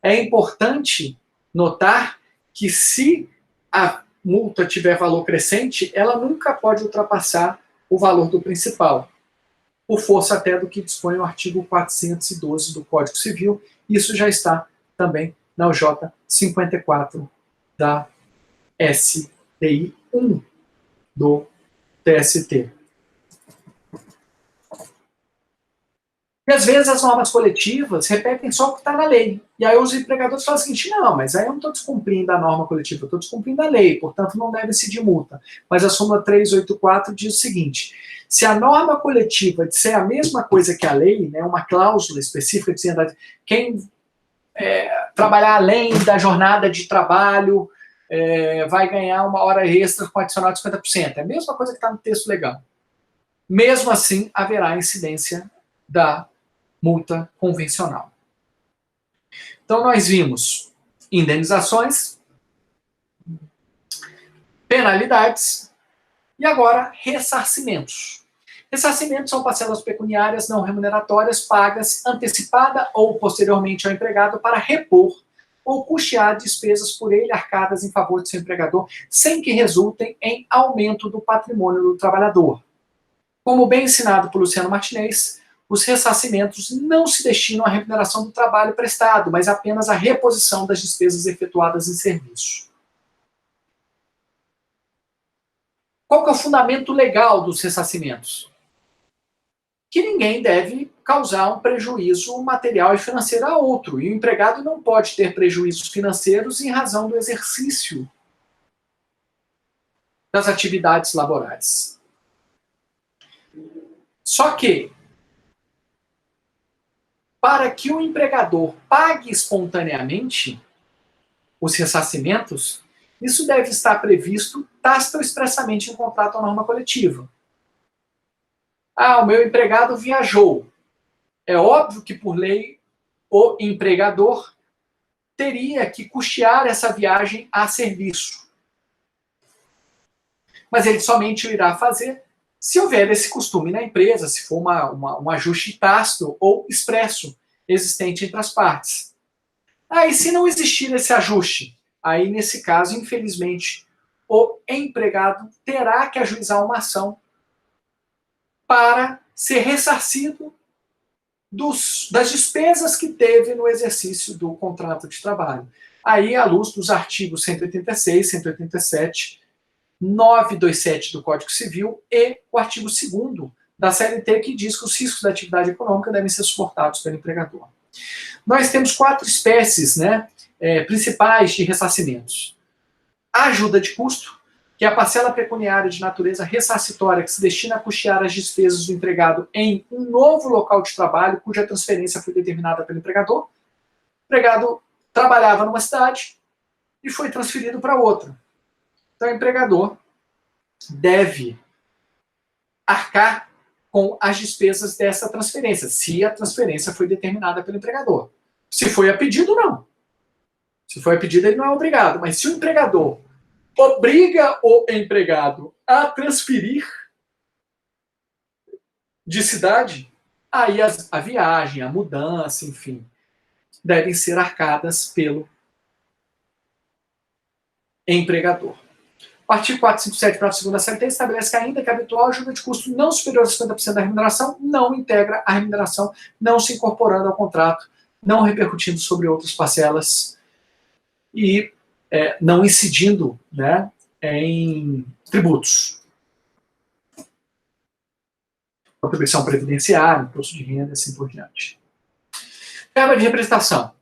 É importante notar que, se a multa tiver valor crescente, ela nunca pode ultrapassar o valor do principal, por força até do que dispõe o artigo 412 do Código Civil. Isso já está também na UJ 54 da STI 1 do TST. E às vezes as normas coletivas repetem só o que está na lei. E aí os empregadores falam o seguinte: não, mas aí eu não estou descumprindo a norma coletiva, eu estou descumprindo a lei, portanto não deve incidir multa. Mas a súmula 384 diz o seguinte: se a norma coletiva disser a mesma coisa que a lei, né, uma cláusula específica dizendo quem trabalhar além da jornada de trabalho vai ganhar uma hora extra com adicional de 50%. É a mesma coisa que está no texto legal. Mesmo assim, haverá incidência da multa convencional. Então, nós vimos indenizações, penalidades e agora ressarcimentos. Ressarcimentos são parcelas pecuniárias não remuneratórias pagas antecipada ou posteriormente ao empregado para repor ou custear despesas por ele arcadas em favor de seu empregador, sem que resultem em aumento do patrimônio do trabalhador. Como bem ensinado por Luciano Martinez, os ressarcimentos não se destinam à remuneração do trabalho prestado, mas apenas à reposição das despesas efetuadas em serviço. Qual que é o fundamento legal dos ressarcimentos? Que ninguém deve causar um prejuízo material e financeiro a outro, e o empregado não pode ter prejuízos financeiros em razão do exercício das atividades laborais. Só que, para que o empregador pague espontaneamente os ressarcimentos, isso deve estar previsto tácita ou expressamente em contrato ou norma coletiva. Ah, o meu empregado viajou. É óbvio que, por lei, o empregador teria que custear essa viagem a serviço. Mas ele somente o irá fazer se houver esse costume na empresa, se for um ajuste tácito ou expresso existente entre as partes. Aí, se não existir esse ajuste, aí, nesse caso, infelizmente, o empregado terá que ajuizar uma ação para ser ressarcido das despesas que teve no exercício do contrato de trabalho. Aí, à luz dos artigos 186, 187, 927 do Código Civil e o artigo 2º da CLT, que diz que os riscos da atividade econômica devem ser suportados pelo empregador. Nós temos 4 espécies, principais de ressarcimentos. A ajuda de custo, que é a parcela pecuniária de natureza ressarcitória que se destina a custear as despesas do empregado em um novo local de trabalho cuja transferência foi determinada pelo empregador. O empregado trabalhava numa cidade e foi transferido para outra. Então, o empregador deve arcar com as despesas dessa transferência, se a transferência foi determinada pelo empregador. Se foi a pedido, não. Se foi a pedido, ele não é obrigado. Mas se o empregador obriga o empregado a transferir de cidade, aí a viagem, a mudança, enfim, devem ser arcadas pelo empregador. O artigo 457, parágrafo 2º da CLT estabelece que, ainda que habitual, a ajuda de custo não superior a 50% da remuneração não integra a remuneração, não se incorporando ao contrato, não repercutindo sobre outras parcelas e não incidindo, em tributos. Contribuição previdenciária, imposto de renda, assim por diante. Verba de representação.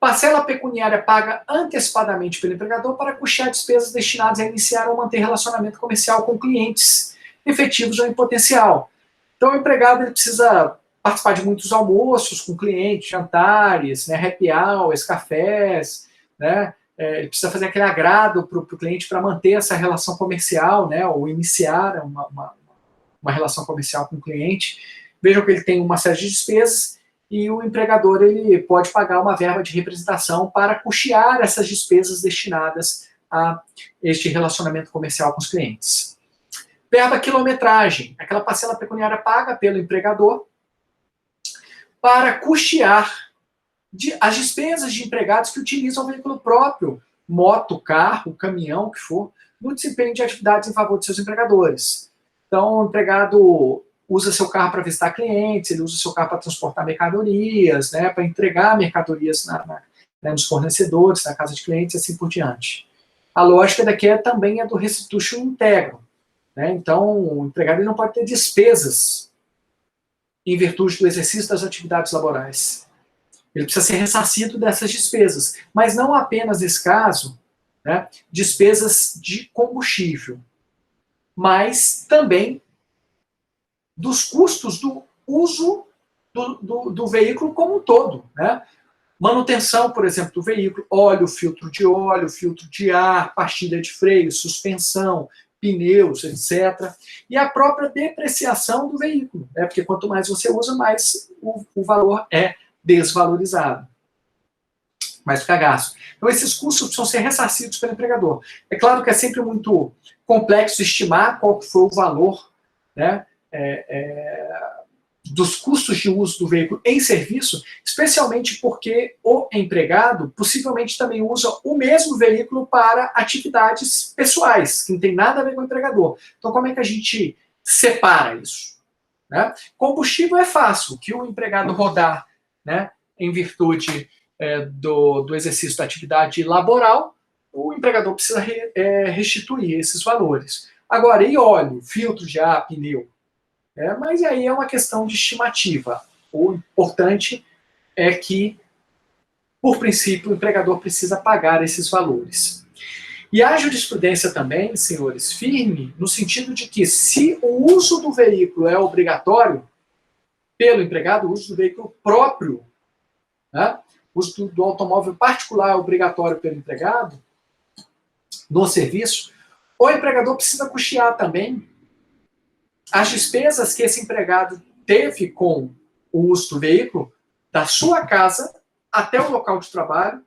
Parcela pecuniária paga antecipadamente pelo empregador para custear despesas destinadas a iniciar ou manter relacionamento comercial com clientes efetivos ou em potencial. Então, o empregado ele precisa participar de muitos almoços com clientes, jantares, happy hours, cafés, ele precisa fazer aquele agrado para o cliente para manter essa relação comercial, ou iniciar uma relação comercial com o cliente. Vejam que ele tem uma série de despesas e o empregador ele pode pagar uma verba de representação para custear essas despesas destinadas a este relacionamento comercial com os clientes. Verba quilometragem, aquela parcela pecuniária paga pelo empregador para custear as despesas de empregados que utilizam o veículo próprio, moto, carro, caminhão, o que for, no desempenho de atividades em favor de seus empregadores. Então, o empregado usa seu carro para visitar clientes, ele usa seu carro para transportar mercadorias, para entregar mercadorias nos fornecedores, na casa de clientes e assim por diante. A lógica daqui também é do restitution integro. Então, o empregado ele não pode ter despesas em virtude do exercício das atividades laborais. Ele precisa ser ressarcido dessas despesas, mas não apenas nesse caso, despesas de combustível, mas também dos custos do uso do veículo como um todo. Manutenção, por exemplo, do veículo, óleo, filtro de ar, pastilha de freio, suspensão, pneus, etc. E a própria depreciação do veículo, né? Porque quanto mais você usa, mais o valor é desvalorizado, mais fica gasto. Então, esses custos precisam ser ressarcidos pelo empregador. É claro que é sempre muito complexo estimar qual foi o valor, né, dos custos de uso do veículo em serviço, especialmente porque o empregado possivelmente também usa o mesmo veículo para atividades pessoais, que não tem nada a ver com o empregador. Então, como é que a gente separa isso? Né? Combustível é fácil, que o empregado rodar, né, em virtude do exercício da atividade laboral, o empregador precisa restituir esses valores. Agora, e óleo, filtro de ar, pneu? Mas aí é uma questão de estimativa. O importante é que, por princípio, o empregador precisa pagar esses valores. E a jurisprudência também, senhores, firme no sentido de que se o uso do veículo é obrigatório pelo empregado, o uso do veículo próprio, né, o uso do automóvel particular é obrigatório pelo empregado no serviço, o empregador precisa custear também as despesas que esse empregado teve com o uso do veículo da sua casa até o local de trabalho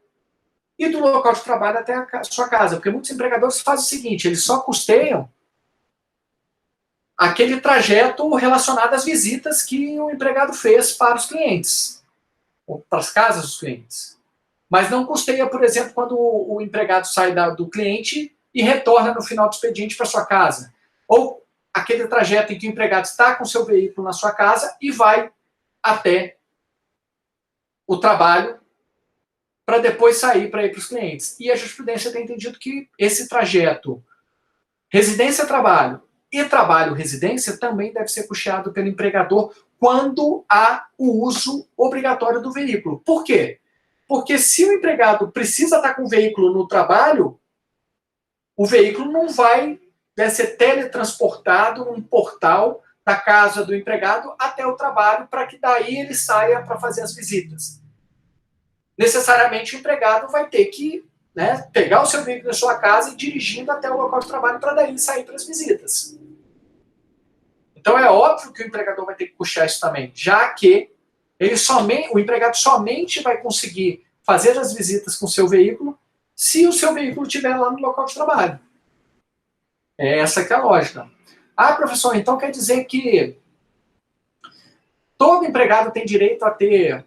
e do local de trabalho até a sua casa. Porque muitos empregadores fazem o seguinte, eles só custeiam aquele trajeto relacionado às visitas que o empregado fez para os clientes, ou para as casas dos clientes. Mas não custeia, por exemplo, quando o empregado sai do cliente e retorna no final do expediente para sua casa. Ou aquele trajeto em que o empregado está com seu veículo na sua casa e vai até o trabalho para depois sair para ir para os clientes. E a jurisprudência tem entendido que esse trajeto residência-trabalho e trabalho-residência também deve ser custeado pelo empregador quando há o uso obrigatório do veículo. Por quê? Porque se o empregado precisa estar com o veículo no trabalho, o veículo não vai ser teletransportado num portal da casa do empregado até o trabalho para que daí ele saia para fazer as visitas. Necessariamente o empregado vai ter que, né, pegar o seu veículo na sua casa e dirigindo até o local de trabalho para daí sair para as visitas. Então é óbvio que o empregador vai ter que puxar isso também, já que o empregado somente vai conseguir fazer as visitas com o seu veículo se o seu veículo estiver lá no local de trabalho. É essa que é a lógica. Ah, professor, então quer dizer que todo empregado tem direito a ter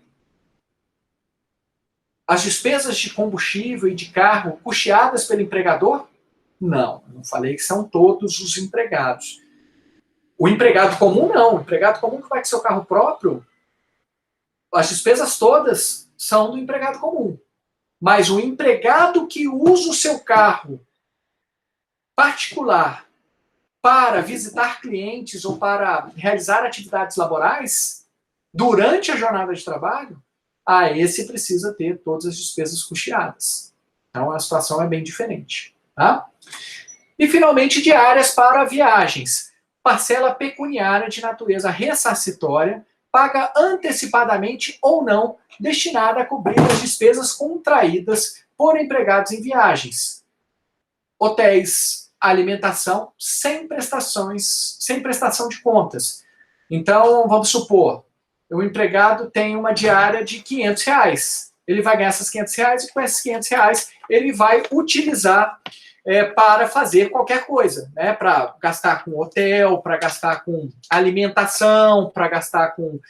as despesas de combustível e de carro custeadas pelo empregador? Não, não falei que são todos os empregados. O empregado comum, não. O empregado comum que vai com seu carro próprio, as despesas todas são do empregado comum. Mas o empregado que usa o seu carro particular para visitar clientes ou para realizar atividades laborais durante a jornada de trabalho, esse precisa ter todas as despesas custeadas. Então, a situação é bem diferente. Tá? E, finalmente, diárias para viagens. Parcela pecuniária de natureza ressarcitória, paga antecipadamente ou não, destinada a cobrir as despesas contraídas por empregados em viagens. Hotéis, alimentação, sem prestação de contas. Então, vamos supor, o empregado tem uma diária de R$500. Ele vai ganhar esses R$500 e com esses R$500 ele vai utilizar para fazer qualquer coisa, né? Para gastar com hotel, para gastar com alimentação, para gastar com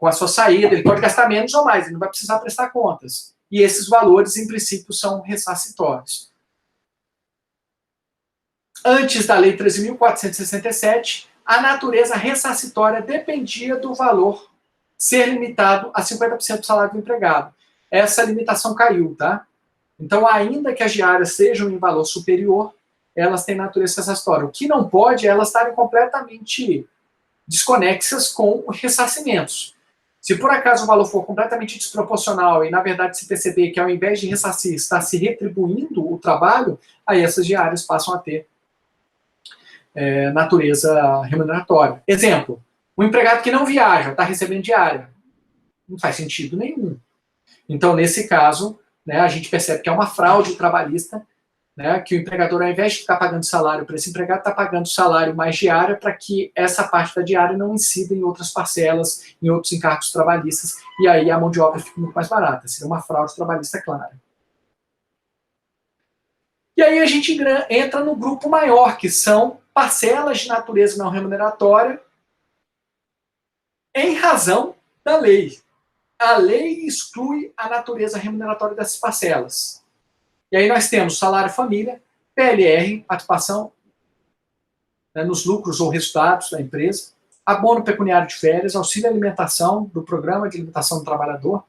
a sua saída. Ele pode gastar menos ou mais, ele não vai precisar prestar contas. E esses valores, em princípio, são ressarcitórios. Antes da Lei 13.467, a natureza ressarcitória dependia do valor ser limitado a 50% do salário do empregado. Essa limitação caiu, tá? Então, ainda que as diárias sejam em valor superior, elas têm natureza ressarcitória. O que não pode é elas estarem completamente desconexas com os ressarcimentos. Se por acaso o valor for completamente desproporcional e, na verdade, se perceber que ao invés de ressarcir, está se retribuindo o trabalho, aí essas diárias passam a ter natureza remuneratória. Exemplo, um empregado que não viaja, está recebendo diária. Não faz sentido nenhum. Então, nesse caso, né, a gente percebe que é uma fraude trabalhista né, que o empregador, ao invés de ficar pagando salário para esse empregado, está pagando salário mais diária para que essa parte da diária não incida em outras parcelas, em outros encargos trabalhistas, e aí a mão de obra fica muito mais barata. Seria uma fraude trabalhista clara. E aí a gente entra no grupo maior, que são parcelas de natureza não remuneratória em razão da lei. A lei exclui a natureza remuneratória dessas parcelas. E aí nós temos salário família, PLR, participação, né, nos lucros ou resultados da empresa, abono pecuniário de férias, auxílio alimentação do Programa de Alimentação do Trabalhador,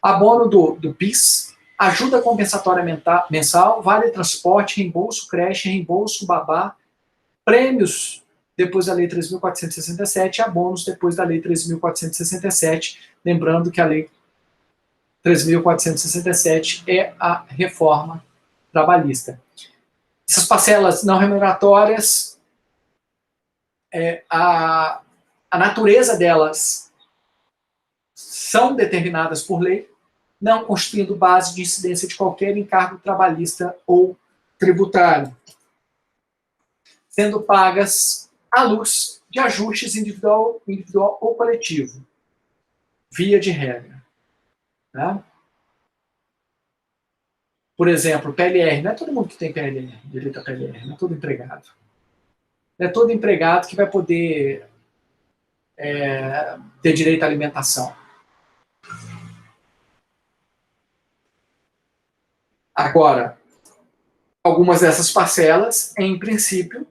abono do PIS, ajuda compensatória mensal, vale transporte, reembolso creche, reembolso babá, prêmios depois da Lei 3.467 e abonos depois da Lei 3.467, lembrando que a Lei 3.467 é a reforma trabalhista. Essas parcelas não remuneratórias, a natureza delas são determinadas por lei, não constituindo base de incidência de qualquer encargo trabalhista ou tributário, sendo pagas à luz de ajustes individual ou coletivo, via de regra. Né? Por exemplo, PLR, não é todo mundo que tem PLR, direito a PLR, não é todo empregado. Não é todo empregado que vai poder ter direito à alimentação. Agora, algumas dessas parcelas, em princípio,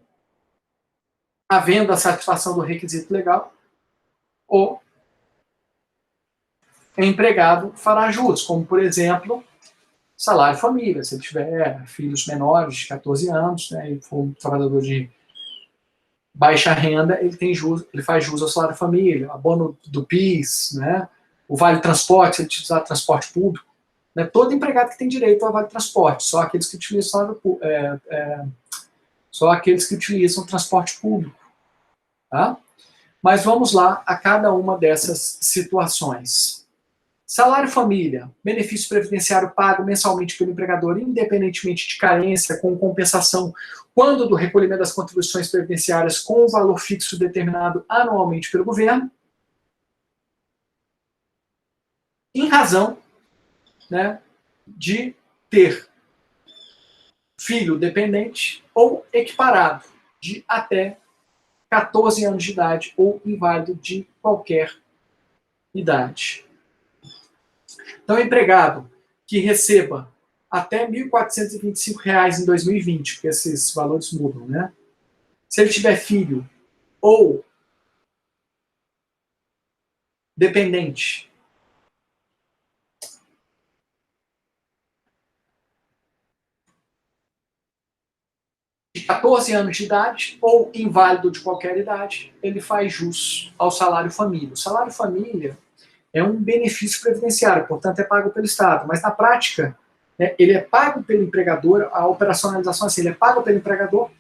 havendo a satisfação do requisito legal, o empregado fará jus, como, por exemplo, salário família, se ele tiver filhos menores de 14 anos, né, e for um trabalhador de baixa renda, ele faz jus ao salário família, abono do PIS, né, o vale transporte, se ele utilizar transporte público. Não é todo empregado que tem direito ao vale transporte, só aqueles que utilizam transporte público. Tá? Mas vamos lá a cada uma dessas situações. Salário família, benefício previdenciário pago mensalmente pelo empregador, independentemente de carência, com compensação, quando do recolhimento das contribuições previdenciárias com o valor fixo determinado anualmente pelo governo, em razão, né, de ter filho dependente ou equiparado de até 14 anos de idade ou inválido de qualquer idade. Então, empregado que receba até R$ 1.425 em 2020, porque esses valores mudam, né? Se ele tiver filho ou dependente de 14 anos de idade ou inválido de qualquer idade, ele faz jus ao salário família. O salário família é um benefício previdenciário, portanto é pago pelo Estado, mas na prática, né, ele é pago pelo empregador, a operacionalização assim, ele é pago pelo empregador,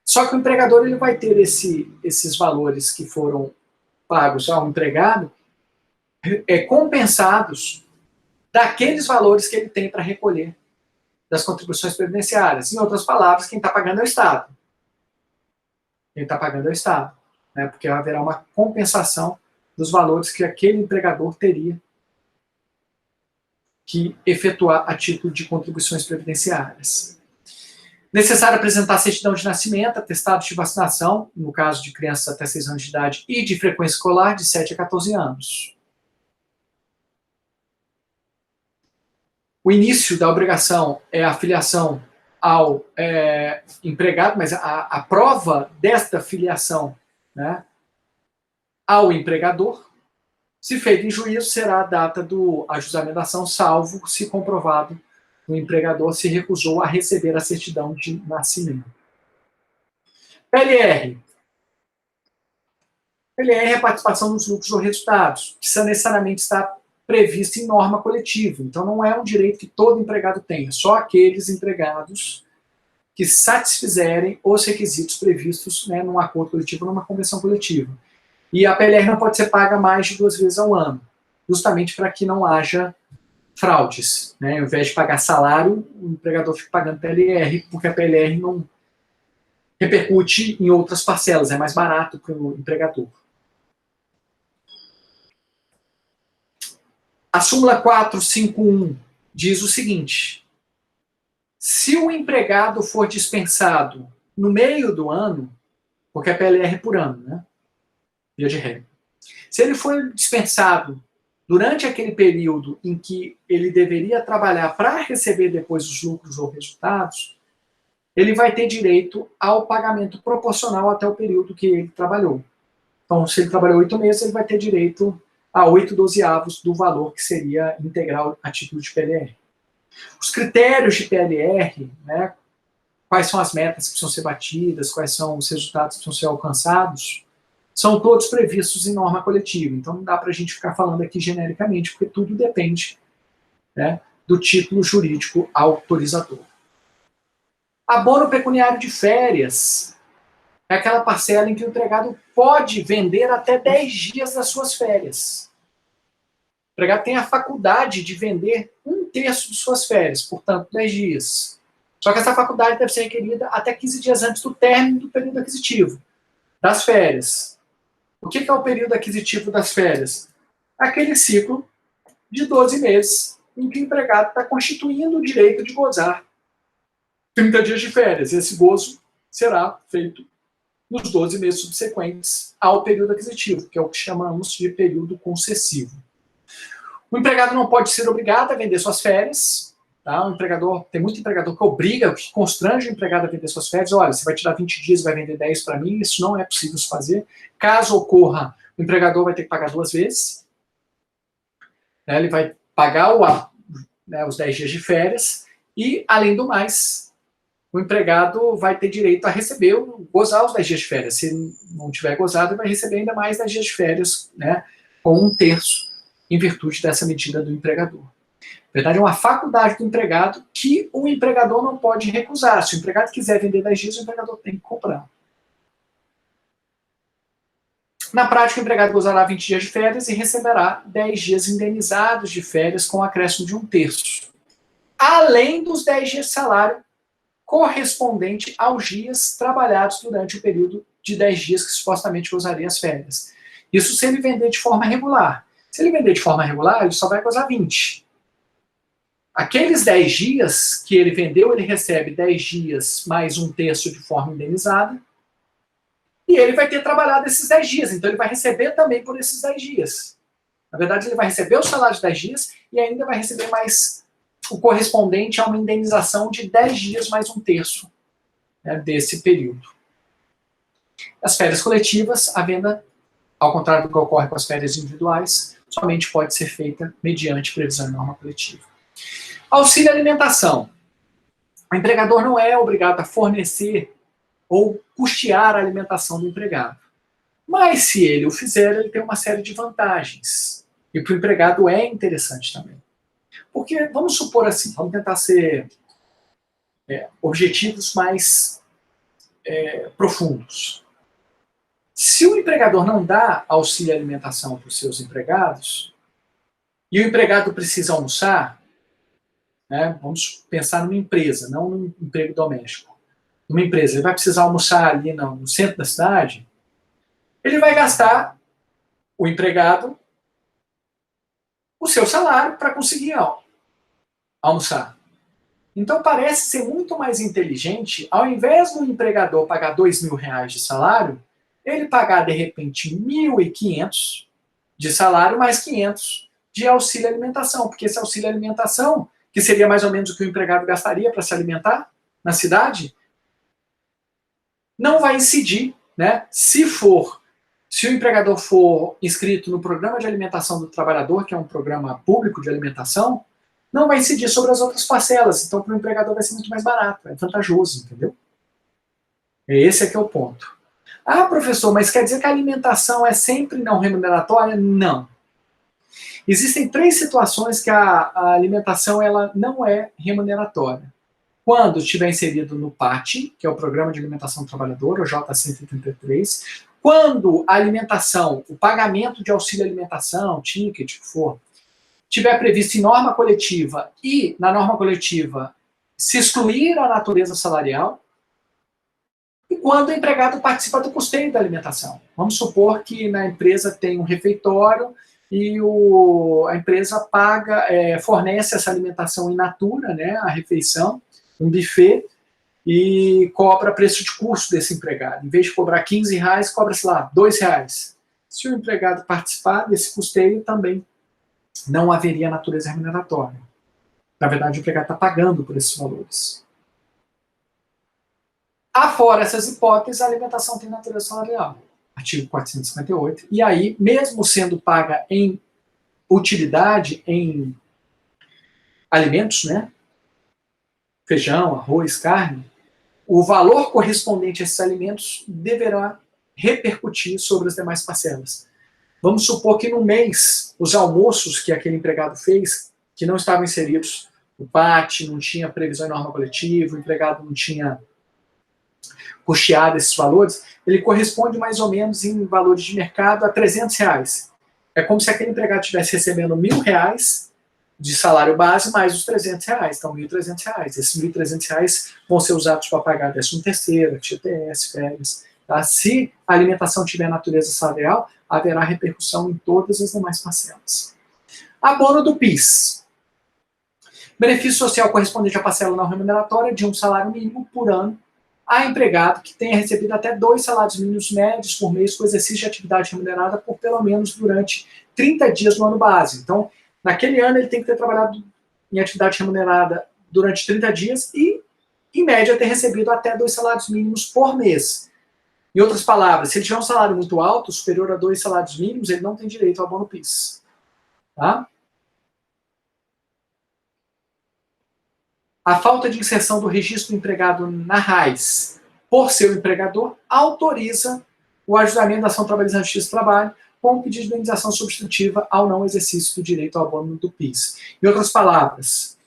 só que o empregador ele vai ter esses valores que foram pagos ao empregado compensados daqueles valores que ele tem para recolher das contribuições previdenciárias. Em outras palavras, quem está pagando é o Estado. Quem está pagando é o Estado, né, porque haverá uma compensação dos valores que aquele empregador teria que efetuar a título de contribuições previdenciárias. Necessário apresentar certidão de nascimento, atestado de vacinação, no caso de crianças até 6 anos de idade, e de frequência escolar de 7 a 14 anos. O início da obrigação é a filiação ao empregado, mas a prova desta filiação, né, ao empregador, se feito em juízo, será a data do ajuizamento da ação, salvo se comprovado que o empregador se recusou a receber a certidão de nascimento. PLR. PLR é a participação nos lucros ou resultados. Precisa necessariamente estar previsto em norma coletiva. Então, não é um direito que todo empregado tenha, só aqueles empregados que satisfizerem os requisitos previstos, né, num acordo coletivo ou numa convenção coletiva. E a PLR não pode ser paga mais de 2 vezes ao ano, justamente para que não haja fraudes, né? Ao invés de pagar salário, o empregador fica pagando PLR, porque a PLR não repercute em outras parcelas, é mais barato para o empregador. A súmula 451 diz o seguinte: se o empregado for dispensado no meio do ano, porque a PLR é por ano, né? Via de regra. Se ele for dispensado durante aquele período em que ele deveria trabalhar para receber depois os lucros ou resultados, ele vai ter direito ao pagamento proporcional até o período que ele trabalhou. Então, se ele trabalhou 8 meses, ele vai ter direito a 8/12 do valor que seria integral a título de PLR. Os critérios de PLR, né, quais são as metas que precisam ser batidas, quais são os resultados que precisam ser alcançados, são todos previstos em norma coletiva. Então, não dá para a gente ficar falando aqui genericamente, porque tudo depende, né, do título jurídico autorizador. Abono pecuniário de férias é aquela parcela em que o empregado pode vender até 10 dias das suas férias. O empregado tem a faculdade de vender 1/3 de suas férias, portanto, 10 dias. Só que essa faculdade deve ser requerida até 15 dias antes do término do período aquisitivo das férias. O que é o período aquisitivo das férias? Aquele ciclo de 12 meses em que o empregado está constituindo o direito de gozar 30 dias de férias. Esse gozo será feito nos 12 meses subsequentes ao período aquisitivo, que é o que chamamos de período concessivo. O empregado não pode ser obrigado a vender suas férias. Tá? Tem muito empregador que obriga, que constrange o empregado a vender suas férias. Olha, você vai tirar 20 dias e vai vender 10 para mim. Isso não é possível se fazer. Caso ocorra, o empregador vai ter que pagar 2 vezes. Ele vai pagar os 10 dias de férias e, além do mais, o empregado vai ter direito a receber, gozar os 10 dias de férias. Se não tiver gozado, ele vai receber ainda mais 10 dias de férias, né, com 1/3, em virtude dessa medida do empregador. Na verdade, é uma faculdade do empregado que o empregador não pode recusar. Se o empregado quiser vender 10 dias, o empregador tem que comprar. Na prática, o empregado gozará 20 dias de férias e receberá 10 dias indenizados de férias com acréscimo de 1/3. Além dos 10 dias de salário correspondente aos dias trabalhados durante o período de 10 dias que supostamente gozaria as férias. Isso se ele vender de forma regular. Se ele vender de forma regular, ele só vai gozar 20. Aqueles 10 dias que ele vendeu, ele recebe 10 dias mais 1/3 de forma indenizada, e ele vai ter trabalhado esses 10 dias, então ele vai receber também por esses 10 dias. Na verdade, ele vai receber o salário de 10 dias e ainda vai receber mais o correspondente a uma indenização de 10 dias mais 1/3, né, desse período. As férias coletivas, a venda, ao contrário do que ocorre com as férias individuais, somente pode ser feita mediante previsão em norma coletiva. Auxílio alimentação. O empregador não é obrigado a fornecer ou custear a alimentação do empregado. Mas se ele o fizer, ele tem uma série de vantagens. E para o empregado é interessante também. Porque, vamos supor assim, vamos tentar ser objetivos mais profundos. Se o empregador não dá auxílio alimentação para os seus empregados, e o empregado precisa almoçar, né, vamos pensar numa empresa, não num emprego doméstico. Numa empresa, ele vai precisar almoçar ali no centro da cidade, ele vai gastar, o empregado, o seu salário para conseguir almoçar. Então parece ser muito mais inteligente, ao invés do empregador pagar R$2.000 de salário, ele pagar de repente R$1.500 de salário mais 500 de auxílio alimentação, porque esse auxílio alimentação, que seria mais ou menos o que o empregado gastaria para se alimentar na cidade, não vai incidir, né? Se o empregador for inscrito no programa de alimentação do trabalhador, que é um programa público de alimentação, não vai incidir sobre as outras parcelas. Então, para o empregador vai ser muito mais barato, é vantajoso, entendeu? Esse é que é o ponto. Ah, professor, mas quer dizer que a alimentação é sempre não remuneratória? Não. Existem 3 situações que a alimentação ela não é remuneratória. Quando estiver inserido no PAT, que é o Programa de Alimentação do Trabalhador, o J133, quando a alimentação, o pagamento de auxílio alimentação, ticket, o que for, tiver previsto em norma coletiva e, na norma coletiva, se excluir a natureza salarial, e quando o empregado participa do custeio da alimentação. Vamos supor que na empresa tem um refeitório e a empresa paga, fornece essa alimentação in natura, né, a refeição, um buffet, e cobra preço de custo desse empregado. Em vez de cobrar R$15, cobra, sei lá, R$2. Se o empregado participar desse custeio, também não haveria natureza remuneratória. Na verdade, o empregado está pagando por esses valores. Afora essas hipóteses, a alimentação tem natureza salarial. Artigo 458. E aí, mesmo sendo paga em utilidade, em alimentos, né? Feijão, arroz, carne, o valor correspondente a esses alimentos deverá repercutir sobre as demais parcelas. Vamos supor que no mês, os almoços que aquele empregado fez, que não estavam inseridos no PAT, não tinha previsão em norma coletiva, o empregado não tinha custeado esses valores, ele corresponde mais ou menos em valores de mercado a R$300. É como se aquele empregado estivesse recebendo R$1.000 de salário base mais os R$300, então R$1.300. Esses R$1.300 vão ser usados para pagar 13º, FGTS, férias. Tá? Se a alimentação tiver natureza salarial, haverá repercussão em todas as demais parcelas. Abono do PIS. Benefício social correspondente à parcela não remuneratória de um salário mínimo por ano a empregado que tenha recebido até 2 salários mínimos médios por mês com exercício de atividade remunerada por pelo menos durante 30 dias no ano base. Então, naquele ano ele tem que ter trabalhado em atividade remunerada durante 30 dias e, em média, ter recebido até 2 salários mínimos por mês. Em outras palavras, se ele tiver um salário muito alto, superior a 2 salários mínimos, ele não tem direito ao abono PIS. Tá? A falta de inserção do registro do empregado na RAIS por seu empregador autoriza o ajustamento da ação trabalhista na Justiça do Trabalho com pedido de indenização substitutiva ao não exercício do direito ao abono do PIS. Em outras palavras,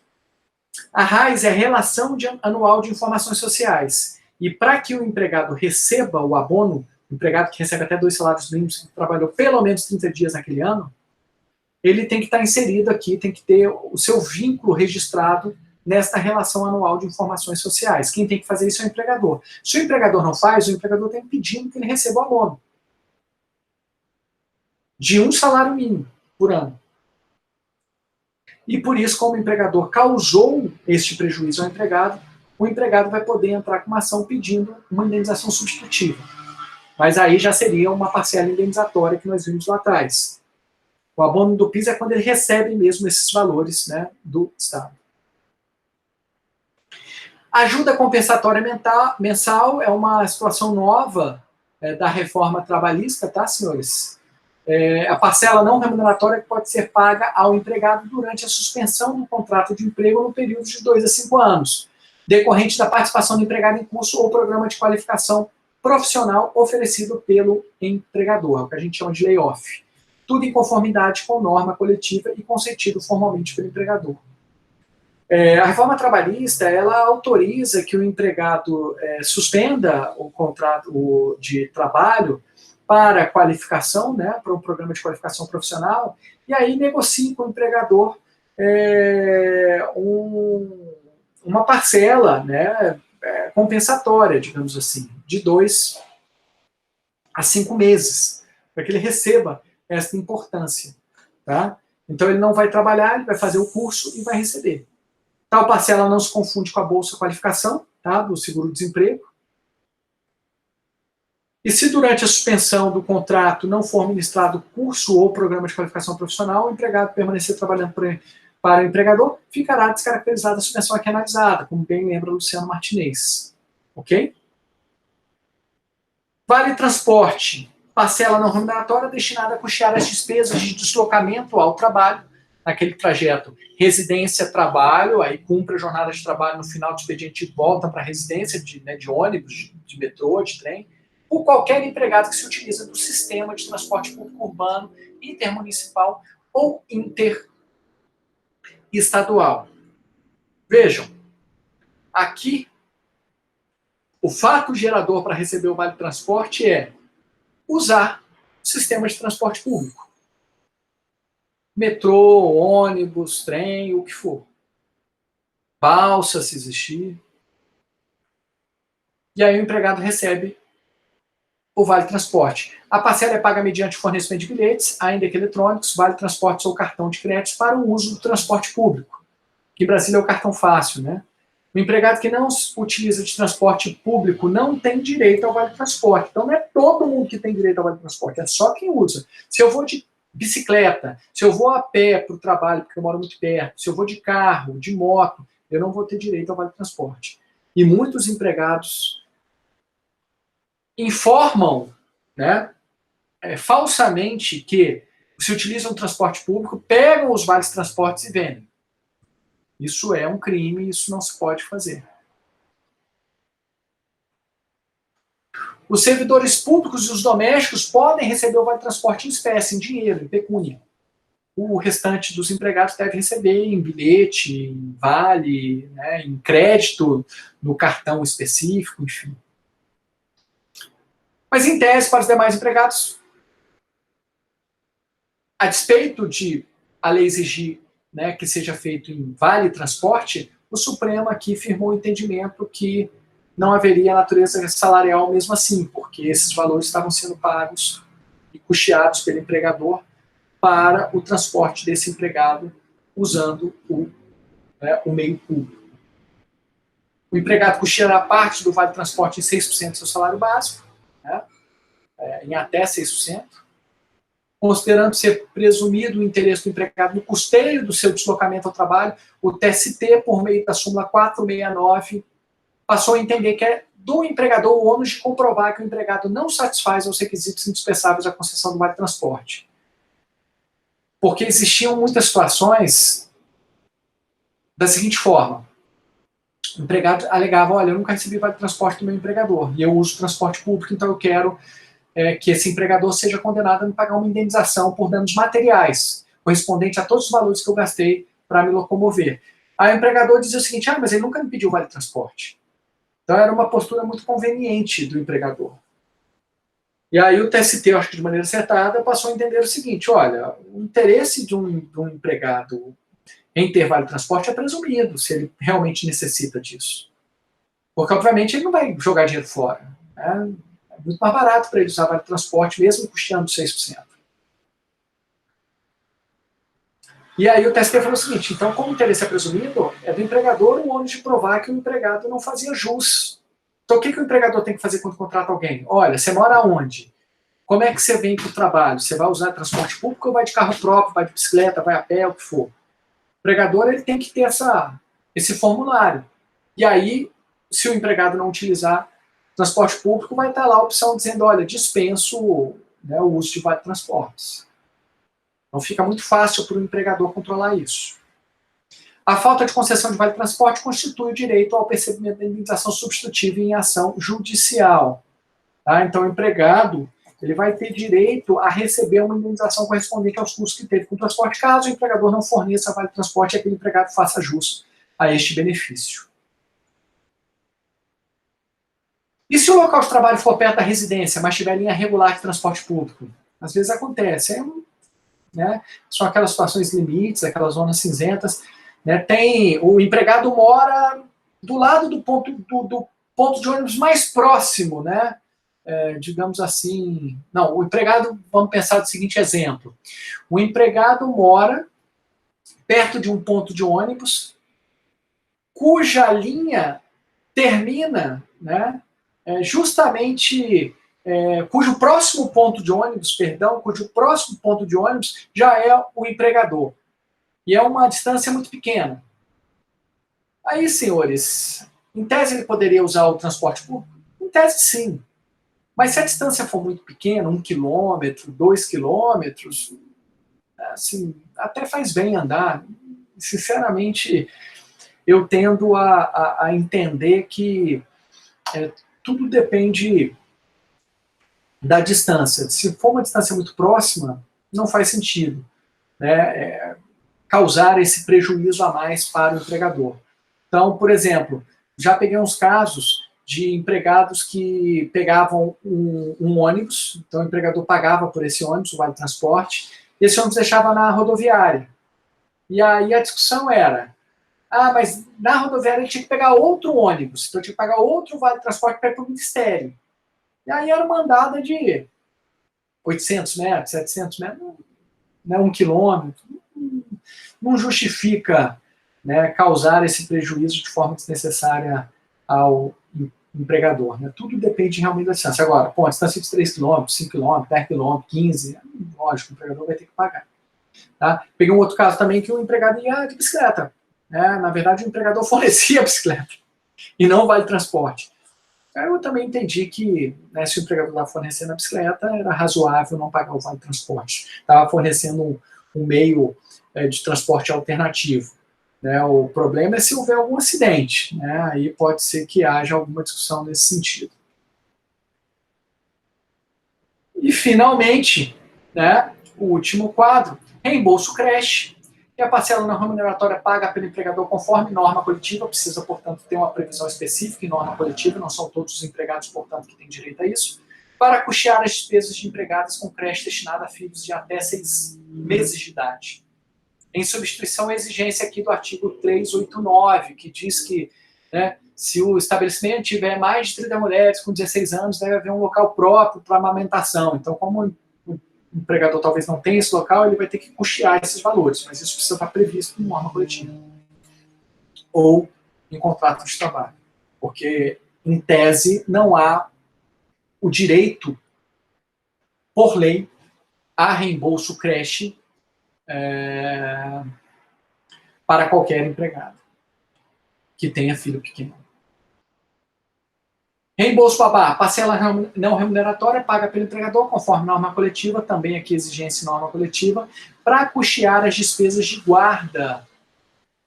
a RAIS é a Relação Anual de Informações Sociais. E para que o empregado receba o abono, o empregado que recebe até 2 salários mínimos, que trabalhou pelo menos 30 dias naquele ano, ele tem que estar inserido aqui, tem que ter o seu vínculo registrado nesta relação anual de informações sociais. Quem tem que fazer isso é o empregador. Se o empregador não faz, o empregador tem pedindo que ele receba o abono de um salário mínimo por ano. E por isso, como o empregador causou este prejuízo ao empregado, o empregado vai poder entrar com uma ação pedindo uma indenização substitutiva. Mas aí já seria uma parcela indenizatória que nós vimos lá atrás. O abono do PIS é quando ele recebe mesmo esses valores, né, do Estado. Ajuda compensatória mensal é uma situação nova da reforma trabalhista, tá, senhores? A parcela não remuneratória que pode ser paga ao empregado durante a suspensão do contrato de emprego no período de 2 a 5 anos, decorrente da participação do empregado em curso ou programa de qualificação profissional oferecido pelo empregador, o que a gente chama de layoff. Tudo em conformidade com norma coletiva e concedido formalmente pelo empregador. A reforma trabalhista, ela autoriza que o empregado suspenda o contrato de trabalho para qualificação, né, para um programa de qualificação profissional, e aí negocie com o empregador uma parcela, né, compensatória, digamos assim, de 2 a 5 meses, para que ele receba essa importância. Tá? Então ele não vai trabalhar, ele vai fazer o curso e vai receber. Tal parcela não se confunde com a Bolsa Qualificação, tá, do seguro-desemprego. E se durante a suspensão do contrato não for ministrado curso ou programa de qualificação profissional, o empregado permanecer trabalhando para o empregador, ficará descaracterizada a suspensão aqui analisada, como bem lembra Luciano Martinez. Ok? Vale transporte, parcela não remuneratória destinada a custear as despesas de deslocamento ao trabalho, naquele trajeto residência-trabalho, aí cumpre a jornada de trabalho no final do expediente e volta para a residência de ônibus, de metrô, de trem, por qualquer empregado que se utiliza do sistema de transporte público urbano, intermunicipal ou interestadual. Vejam, aqui, o fato gerador para receber o vale transporte é usar o sistema de transporte público. Metrô, ônibus, trem, o que for. Balsa, se existir. E aí o empregado recebe o Vale Transporte. A parcela é paga mediante fornecimento de bilhetes, ainda que eletrônicos, Vale Transporte ou cartão de crédito para o uso do transporte público. Que em Brasília é o cartão fácil, né? O empregado que não utiliza de transporte público não tem direito ao Vale Transporte. Então não é todo mundo que tem direito ao Vale Transporte, é só quem usa. Se eu vou de bicicleta, se eu vou a pé para o trabalho, porque eu moro muito perto, se eu vou de carro, de moto, eu não vou ter direito ao Vale Transporte. E muitos empregados informam, né, falsamente que se utilizam o transporte público, pegam os vales transportes e vendem. Isso é um crime, isso não se pode fazer. Os servidores públicos e os domésticos podem receber o vale transporte em espécie, em dinheiro, em pecúnia. O restante dos empregados deve receber em bilhete, em vale, né, em crédito, no cartão específico, enfim. Mas, em tese, para os demais empregados, a despeito de a lei exigir, né, que seja feito em vale transporte, o Supremo aqui firmou o entendimento que não haveria natureza salarial mesmo assim, porque esses valores estavam sendo pagos e custeados pelo empregador para o transporte desse empregado usando o meio público. O empregado custeará parte do vale transporte em 6% do seu salário básico, né, em até 6%, considerando ser presumido o interesse do empregado no custeio do seu deslocamento ao trabalho, o TST, por meio da súmula 469, passou a entender que é do empregador o ônus de comprovar que o empregado não satisfaz os requisitos indispensáveis à concessão do vale transporte. Porque existiam muitas situações da seguinte forma: o empregado alegava, olha, eu nunca recebi vale transporte do meu empregador, e eu uso transporte público, então eu quero que esse empregador seja condenado a me pagar uma indenização por danos materiais, correspondente a todos os valores que eu gastei para me locomover. Aí o empregador dizia o seguinte, mas ele nunca me pediu vale transporte. Então era uma postura muito conveniente do empregador. E aí o TST, eu acho que de maneira acertada, passou a entender o seguinte, olha, o interesse de um empregado em ter vale transporte é presumido, se ele realmente necessita disso. Porque, obviamente, ele não vai jogar dinheiro fora, né? É muito mais barato para ele usar vale transporte, mesmo custeando 6%. E aí o TST falou o seguinte, então, como o interesse é presumido, é do empregador o ônus de provar que o empregado não fazia jus. Então, o que o empregador tem que fazer quando contrata alguém? Olha, você mora onde? Como é que você vem para o trabalho? Você vai usar transporte público ou vai de carro próprio, vai de bicicleta, vai a pé, o que for? O empregador ele tem que ter esse formulário. E aí, se o empregado não utilizar transporte público, vai estar lá a opção dizendo, olha, dispenso, né, o uso de vale transportes. Então fica muito fácil para o empregador controlar isso. A falta de concessão de vale transporte constitui o direito ao percebimento da indenização substitutiva em ação judicial. Tá? Então o empregado ele vai ter direito a receber uma indenização correspondente aos custos que teve com o transporte, caso o empregador não forneça vale transporte e aquele empregado faça jus a este benefício. E se o local de trabalho for perto da residência, mas tiver linha regular de transporte público? Às vezes acontece. Né, são aquelas situações limites, aquelas zonas cinzentas. Né, o empregado mora do lado do ponto de ônibus mais próximo, né? Digamos assim. Não, o empregado, vamos pensar do seguinte exemplo. O empregado mora perto de um ponto de ônibus cuja linha termina, né, justamente, cujo próximo ponto de ônibus, já é o empregador. E é uma distância muito pequena. Aí, senhores, em tese ele poderia usar o transporte público? Em tese, sim. Mas se a distância for muito pequena, 1 quilômetro, 2 quilômetros, assim, até faz bem andar. Sinceramente, eu tendo a entender que tudo depende da distância. Se for uma distância muito próxima, não faz sentido, né, causar esse prejuízo a mais para o empregador. Então, por exemplo, já peguei uns casos de empregados que pegavam um ônibus, então o empregador pagava por esse ônibus, o vale transporte, esse ônibus deixava na rodoviária. E aí a discussão era, mas na rodoviária ele tinha que pegar outro ônibus, então tinha que pagar outro vale de transporte para ir para o Ministério. E aí era uma andada de 800 metros, 700 metros, né, 1 quilômetro. Não justifica, né, causar esse prejuízo de forma desnecessária ao empregador. Né? Tudo depende realmente da distância. Agora, a distância de 3 km, 5 km, 10 km, 15, lógico, o empregador vai ter que pagar. Tá? Peguei um outro caso também que o empregado ia de bicicleta. Né? Na verdade, o empregador fornecia a bicicleta e não vale transporte. Eu também entendi que, né, se o empregador estava fornecendo a bicicleta, era razoável não pagar o vale transporte. Estava fornecendo um meio de transporte alternativo. Né? O problema é se houver algum acidente. Né? Aí pode ser que haja alguma discussão nesse sentido. E, finalmente, né, o último quadro, reembolso creche, que a parcela não remuneratória paga pelo empregador conforme norma coletiva, precisa, portanto, ter uma previsão específica em norma coletiva, não são todos os empregados, portanto, que têm direito a isso, para custear as despesas de empregadas com creche destinada a filhos de até 6 meses de idade. Em substituição à exigência aqui do artigo 389, que diz que, né, se o estabelecimento tiver mais de 30 mulheres com 16 anos, deve haver um local próprio para amamentação. Então, como o empregador talvez não tenha esse local, ele vai ter que custear esses valores, mas isso precisa estar previsto em norma coletiva ou em contrato de trabalho, porque, em tese, não há o direito, por lei, a reembolso creche para qualquer empregado que tenha filho pequeno. Reembolso babá, parcela não remuneratória paga pelo empregador, conforme norma coletiva, também aqui exigência norma coletiva, para custear as despesas de guarda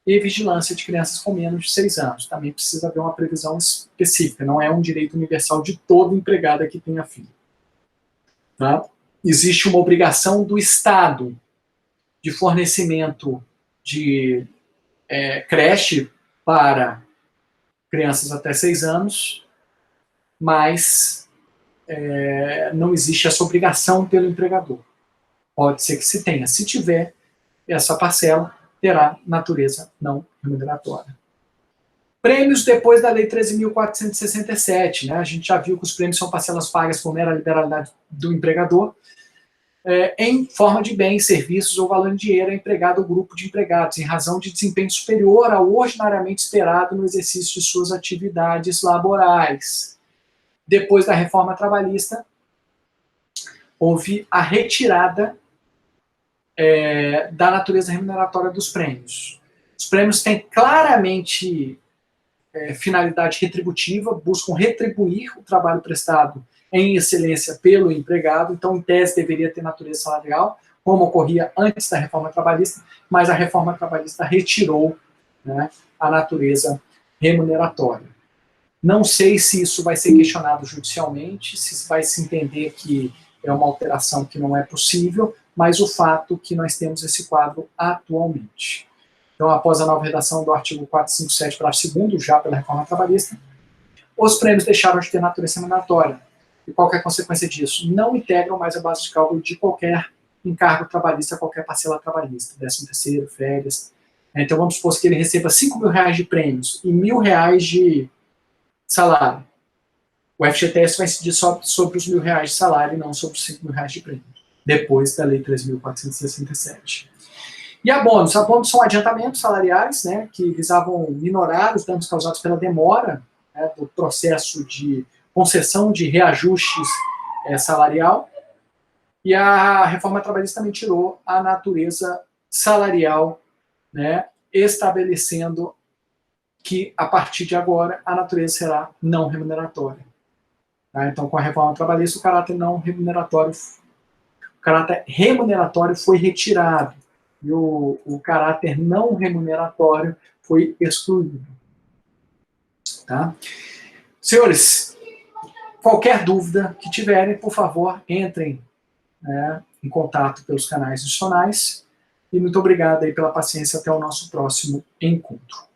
e vigilância de crianças com menos de 6 anos. Também precisa haver uma previsão específica, não é um direito universal de todo empregado que tenha filho. Tá? Existe uma obrigação do Estado de fornecimento de creche para crianças até 6 anos, mas não existe essa obrigação pelo empregador. Pode ser que se tenha. Se tiver, essa parcela terá natureza não remuneratória. Prêmios depois da Lei 13.467. Né? A gente já viu que os prêmios são parcelas pagas por mera liberalidade do empregador, em forma de bens, serviços ou valor em dinheiro a empregado ou grupo de empregados, em razão de desempenho superior ao ordinariamente esperado no exercício de suas atividades laborais. Depois da reforma trabalhista, houve a retirada da natureza remuneratória dos prêmios. Os prêmios têm claramente finalidade retributiva, buscam retribuir o trabalho prestado em excelência pelo empregado, então, em tese, deveria ter natureza salarial, como ocorria antes da reforma trabalhista, mas a reforma trabalhista retirou, né, a natureza remuneratória. Não sei se isso vai ser questionado judicialmente, se vai se entender que é uma alteração que não é possível, mas o fato que nós temos esse quadro atualmente. Então, após a nova redação do artigo 457, parágrafo 2º, já pela reforma trabalhista, os prêmios deixaram de ter natureza remuneratória. E qual é a consequência disso? Não integram mais a base de cálculo de qualquer encargo trabalhista, qualquer parcela trabalhista, 13º, férias. Então, vamos supor que ele receba R$5.000 de prêmios e R$1.000 de salário. O FGTS vai incidir só sobre os R$1.000 de salário e não sobre os R$5.000 de prêmio, depois da Lei 13.467. E abonos? Abonos são adiantamentos salariais, né, que visavam minorar os danos causados pela demora, né, do processo de concessão de reajustes salarial. E a reforma trabalhista também tirou a natureza salarial, né, estabelecendo que, a partir de agora, a natureza será não remuneratória. Tá? Então, com a reforma trabalhista, o caráter remuneratório foi retirado e o caráter não remuneratório foi excluído. Tá? Senhores, qualquer dúvida que tiverem, por favor, entrem, né, em contato pelos canais institucionais. E muito obrigado aí pela paciência. Até o nosso próximo encontro.